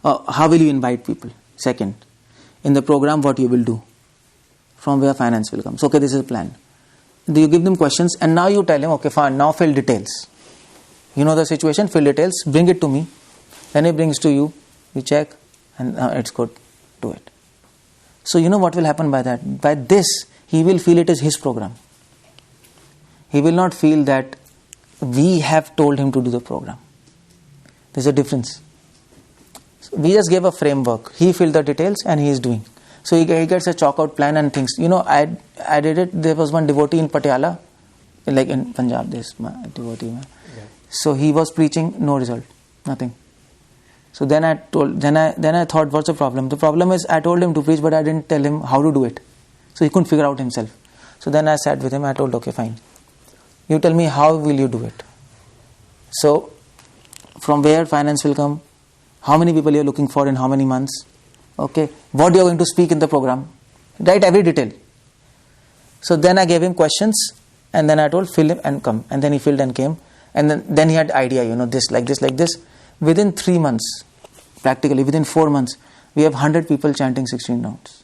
[SPEAKER 1] How will you invite people? Second, in the program, what you will do? From where finance will come? So, okay, this is a plan. You give them questions and now you tell him, okay, fine, now fill details. You know the situation, fill details, bring it to me. Then he brings to you, you check, and it's good, do it. So you know what will happen by that? By this, he will feel it is his program. He will not feel that we have told him to do the program. There's a difference. So we just gave a framework. He filled the details and he is doing. So he gets a chalk out plan and things. You know, I did it. There was one devotee in Patiala, like in Punjab, this devotee. Yeah. So he was preaching, no result, nothing. So then I thought, what's the problem? The problem is I told him to preach, but I didn't tell him how to do it. So he couldn't figure out himself. So then I sat with him. I told, okay, fine. You tell me how will you do it? So from where finance will come? How many people you are looking for in how many months? Okay, what you are going to speak in the program? Write every detail. So then I gave him questions, and then I told, fill him and come. And then he filled and came. And then he had idea, this, like this, like this. Within 3 months, practically within 4 months, we have 100 people chanting 16 rounds.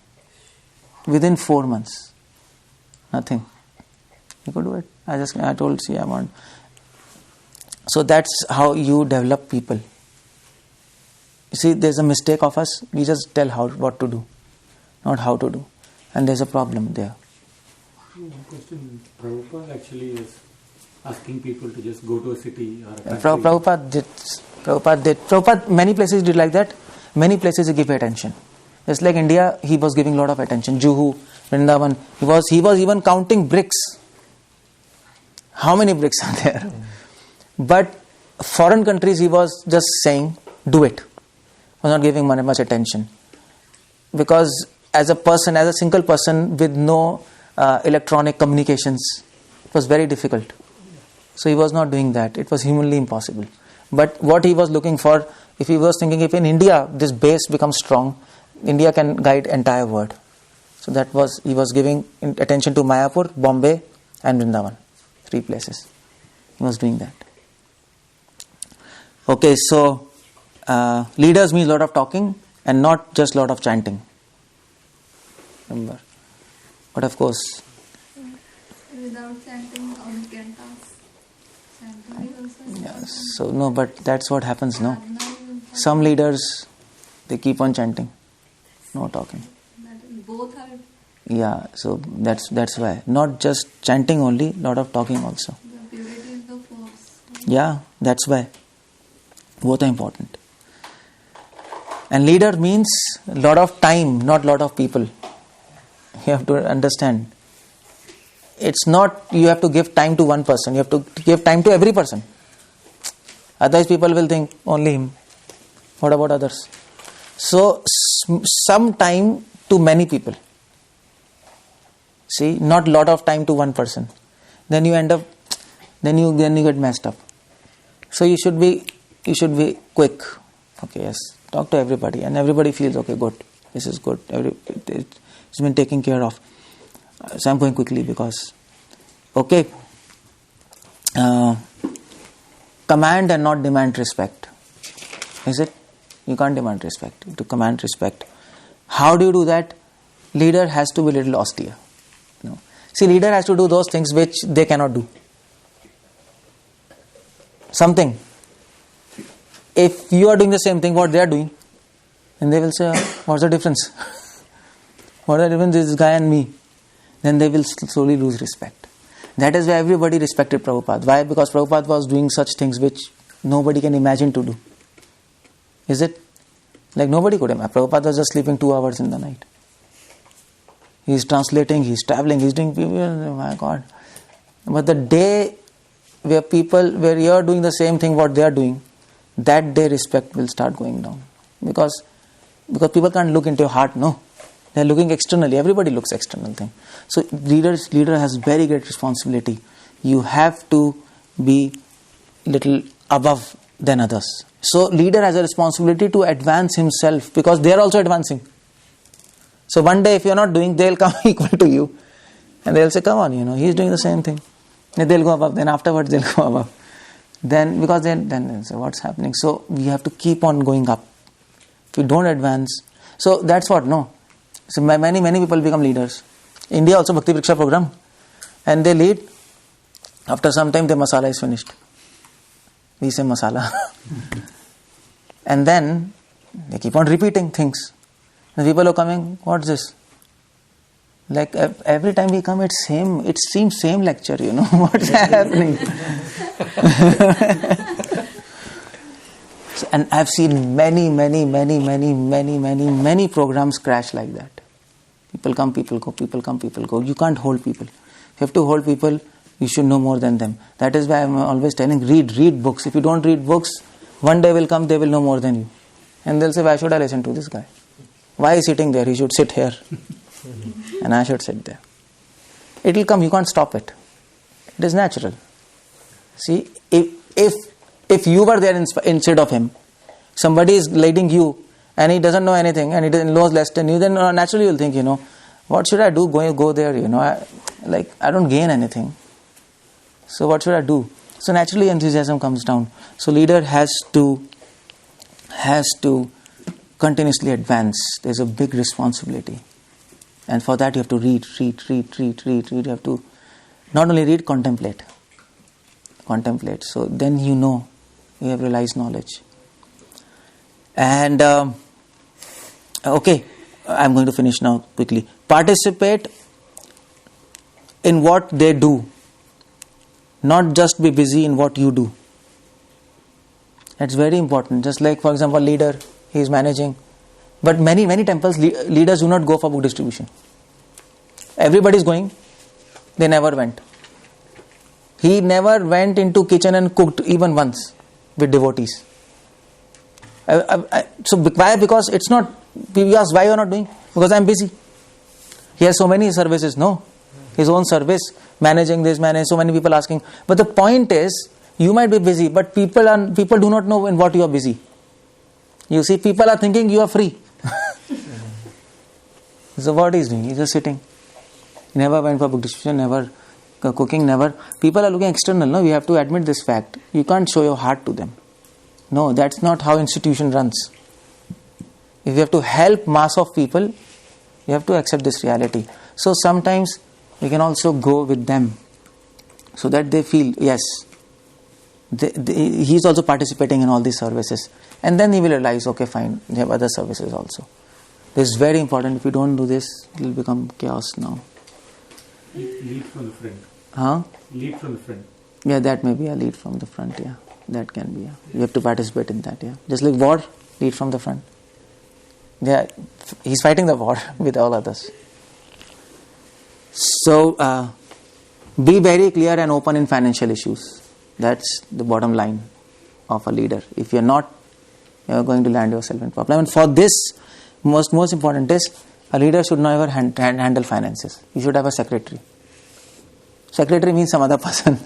[SPEAKER 1] Within 4 months. Nothing. You could do it. I told, see, I want. So that's how you develop people. You see, there's a mistake of us. We just tell what to do, not how to do. And there's a problem there.
[SPEAKER 8] One question. Prabhupada actually is asking people to just go to a city or a country.
[SPEAKER 1] Prabhupada, many places did like that. Many places he gave attention. Just like India, he was giving a lot of attention. Juhu, Vrindavan. He was even counting bricks. How many bricks are there? But foreign countries, he was just saying, do it. He was not giving much attention. Because as a single person with no electronic communications, it was very difficult. So he was not doing that. It was humanly impossible. But what he was looking for, if he was thinking, if in India this base becomes strong, India can guide entire world. So he was giving attention to Mayapur, Bombay and Vrindavan. 3 places. He was doing that. Okay, so leaders means a lot of talking and not just a lot of chanting. Remember. But of course.
[SPEAKER 5] Without chanting, on can task. Chanting is also.
[SPEAKER 1] Yes. So no, but that's what happens now. Some leaders, they keep on chanting, no talking.
[SPEAKER 5] Both are.
[SPEAKER 1] Yeah, so that's why. Not just chanting only, lot of talking also.
[SPEAKER 5] The purity is the force.
[SPEAKER 1] Yeah, that's why. Both are important. And leader means lot of time, not lot of people. You have to understand. It's not you have to give time to one person. You have to give time to every person. Otherwise people will think only him. What about others? So some time to many people. See, not lot of time to one person. Then you end up, then you get messed up. So you should be quick. Okay, yes. Talk to everybody, and everybody feels okay. Good. This is good. It's been taken care of. So I'm going quickly because, okay. Command and not demand respect. Is it? You can't demand respect. You have to command respect. How do you do that? Leader has to be a little austere. No. See, leader has to do those things which they cannot do. Something. If you are doing the same thing what they are doing, then they will say, what's the difference? What is the difference is this guy and me? Then they will slowly lose respect. That is why everybody respected Prabhupada. Why? Because Prabhupada was doing such things which nobody can imagine to do. Is it? Like nobody could imagine. Prabhupada was just sleeping 2 hours in the night. He is translating, he is traveling, he is doing people. Oh my God. But the day where you are doing the same thing what they are doing, that day respect will start going down. Because people can't look into your heart, no. They are looking externally. Everybody looks external thing. So leader has very great responsibility. You have to be little above than others. So leader has a responsibility to advance himself because they are also advancing. So one day if you are not doing, they will come equal to you. And they will say, come on, he is doing the same thing. Then they will go above. Then afterwards they will go above. Then because then they'll say, what's happening? So we have to keep on going up. If we don't advance. So that's what, no. So many people become leaders. India also Bhakti Vriksha program. And they lead. After some time, the masala is finished. We say masala. And then they keep on repeating things. The people are coming, what's this? Like every time we come, it seems same lecture, what's happening? And I've seen many programs crash like that. People come, people go, people come, people go. You can't hold people. If you have to hold people, you should know more than them. That is why I'm always telling, read books. If you don't read books, one day will come, they will know more than you. And they'll say, why should I listen to this guy? Why is he sitting there? He should sit here. And I should sit there. It will come, you can't stop it. It is natural. See, if you were there instead of him, somebody is leading you and he doesn't know anything and he knows less than you, then naturally you'll think, what should I do? Go there, I don't gain anything. So what should I do? So naturally enthusiasm comes down. So leader has to continuously advance, there's a big responsibility. And for that you have to read. You have to not only read, contemplate. So then you know, you have realized knowledge. And okay, I'm going to finish now quickly. Participate in what they do, not just be busy in what you do. That's very important. Just like, for example, leader, he is managing. But many temples, leaders do not go for book distribution. Everybody is going. They never went. He never went into kitchen and cooked even once with devotees. So why? Because it's not. People ask, why you are not doing? Because I am busy. He has so many services. No, his own service, managing this, so many people asking. But the point is, you might be busy, but people do not know in what you are busy. You see, people are thinking you are free. So what he is doing? He is just sitting. He never went for book distribution, never cooking, never. People are looking external. No, we have to admit this fact. You can't show your heart to them. No, that's not how institution runs. If you have to help mass of people, you have to accept this reality. So sometimes we can also go with them so that they feel, yes, he is also participating in all these services. And then he will realize, okay, fine, they have other services also. This is very important. If you don't do this, it will become chaos now.
[SPEAKER 8] Lead from the front.
[SPEAKER 1] Huh?
[SPEAKER 8] Lead from the front.
[SPEAKER 1] Yeah, that may be a lead from the front, yeah. That can be, yeah. You have to participate in that, yeah. Just like war, lead from the front. Yeah, he's fighting the war with all others. So, be very clear and open in financial issues. That's the bottom line of a leader. If you're not, you're going to land yourself in problem. And for this, most important is, a leader should never handle finances. You should have a secretary. Secretary means some other person.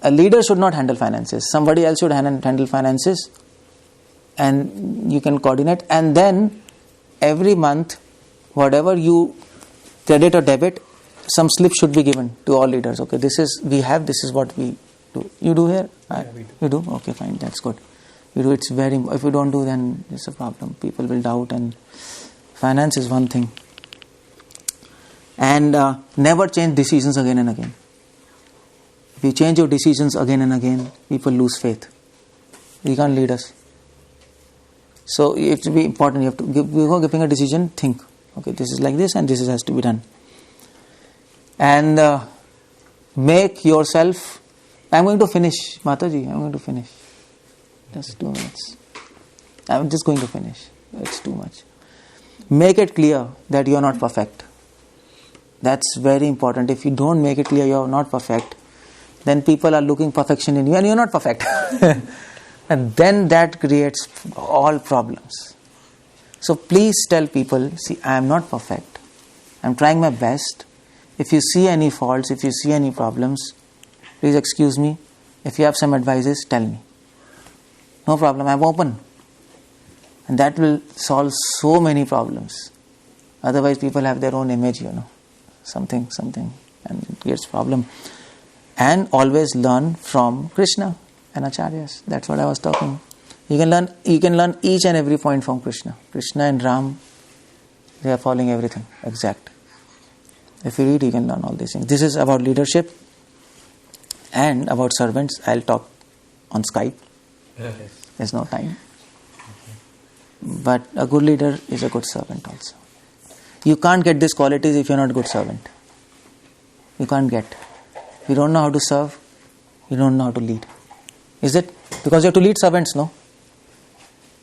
[SPEAKER 1] A leader should not handle finances. Somebody else should handle finances, and you can coordinate. And then every month, whatever you credit or debit, some slip should be given to all leaders. Okay, this is what we do. You do here?
[SPEAKER 2] Yeah, we do.
[SPEAKER 1] You do? Okay, fine, that's good. You do. It's very. If you don't do, then it's a problem. People will doubt, and finance is one thing. And never change decisions again and again. If you change your decisions again and again, people lose faith. You can't lead us. So it to be important. You have to before giving a decision, think. Okay, this is like this, and this has to be done. And make yourself. I'm going to finish, Mataji. I'm going to finish. Just 2 minutes. I'm just going to finish. It's too much. Make it clear that you are not perfect. That's very important. If you don't make it clear you are not perfect, then people are looking perfection in you and you are not perfect. And then that creates all problems. So please tell people, see, I am not perfect. I am trying my best. If you see any faults, if you see any problems, please excuse me. If you have some advices, tell me. No problem, I am open. And that will solve so many problems. Otherwise people have their own image, something, and it gets problem. And always learn from Krishna and Acharyas. That's what I was talking. You can learn each and every point from Krishna. Krishna and Ram, they are following everything exact. If you read, you can learn all these things. This is about leadership and about servants. I'll talk on Skype. There's no time. But a good leader is a good servant also. You can't get these qualities if you're not a good servant. You can't get. If you don't know how to serve, you don't know how to lead. Is it? Because you have to lead servants, no?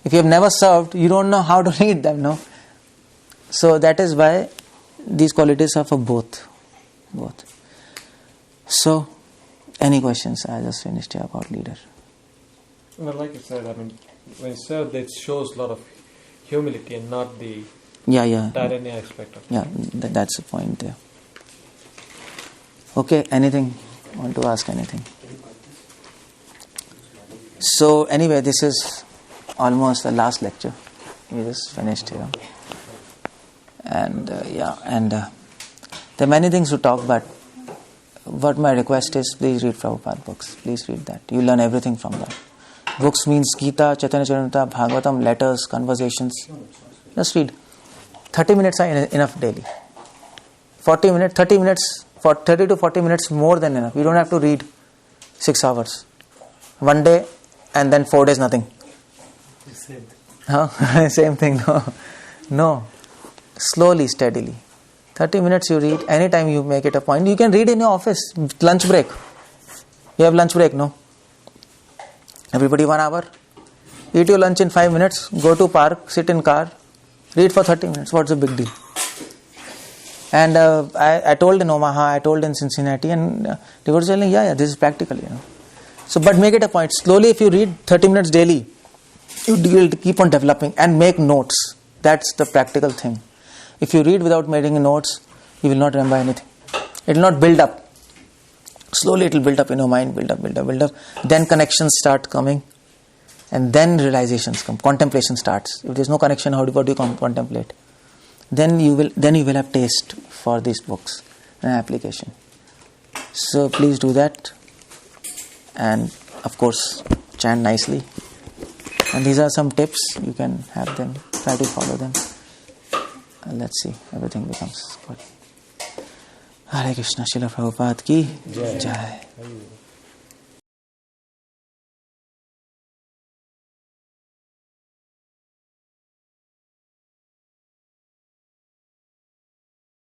[SPEAKER 1] If you have never served, you don't know how to lead them, no? So that is why these qualities are for both. So, any questions? I just finished here about leader.
[SPEAKER 2] Well, like you said, when you said that shows a lot of humility and not the tyranny aspect of it.
[SPEAKER 1] Yeah, that's the point there. Okay, anything? Want to ask anything? So anyway, this is almost the last lecture. We just finished here. And there are many things to talk, but what my request is, please read Prabhupada books. Please read that. You learn everything from that. Books means Gita, Chaitanya Charitamrita, Bhagavatam, letters, conversations. Just read. 30 minutes are enough daily. 30 to 40 minutes more than enough. You don't have to read 6 hours. One day and then 4 days nothing.
[SPEAKER 3] Same.
[SPEAKER 1] Huh? Same thing. No. Slowly, steadily. 30 minutes you read. Anytime you make it a point. You can read in your office. Lunch break. You have lunch break, no? Everybody 1 hour. Eat your lunch in 5 minutes. Go to park. Sit in car. Read for 30 minutes. What's the big deal? And I told in Omaha, I told in Cincinnati, and they were telling, yeah, this is practical, So, but make it a point. Slowly, if you read 30 minutes daily, you will keep on developing and make notes. That's the practical thing. If you read without making notes, you will not remember anything. It will not build up. Slowly, it will build up in your mind, build up. Then connections start coming. And then realizations come. Contemplation starts. If there is no connection, what do you contemplate? Then you will have taste for these books and application. So please do that. And of course, chant nicely. And these are some tips. You can have them. Try to follow them. And let's see. Everything becomes good. Hare Krishna. Srila Prabhupada ki Jai.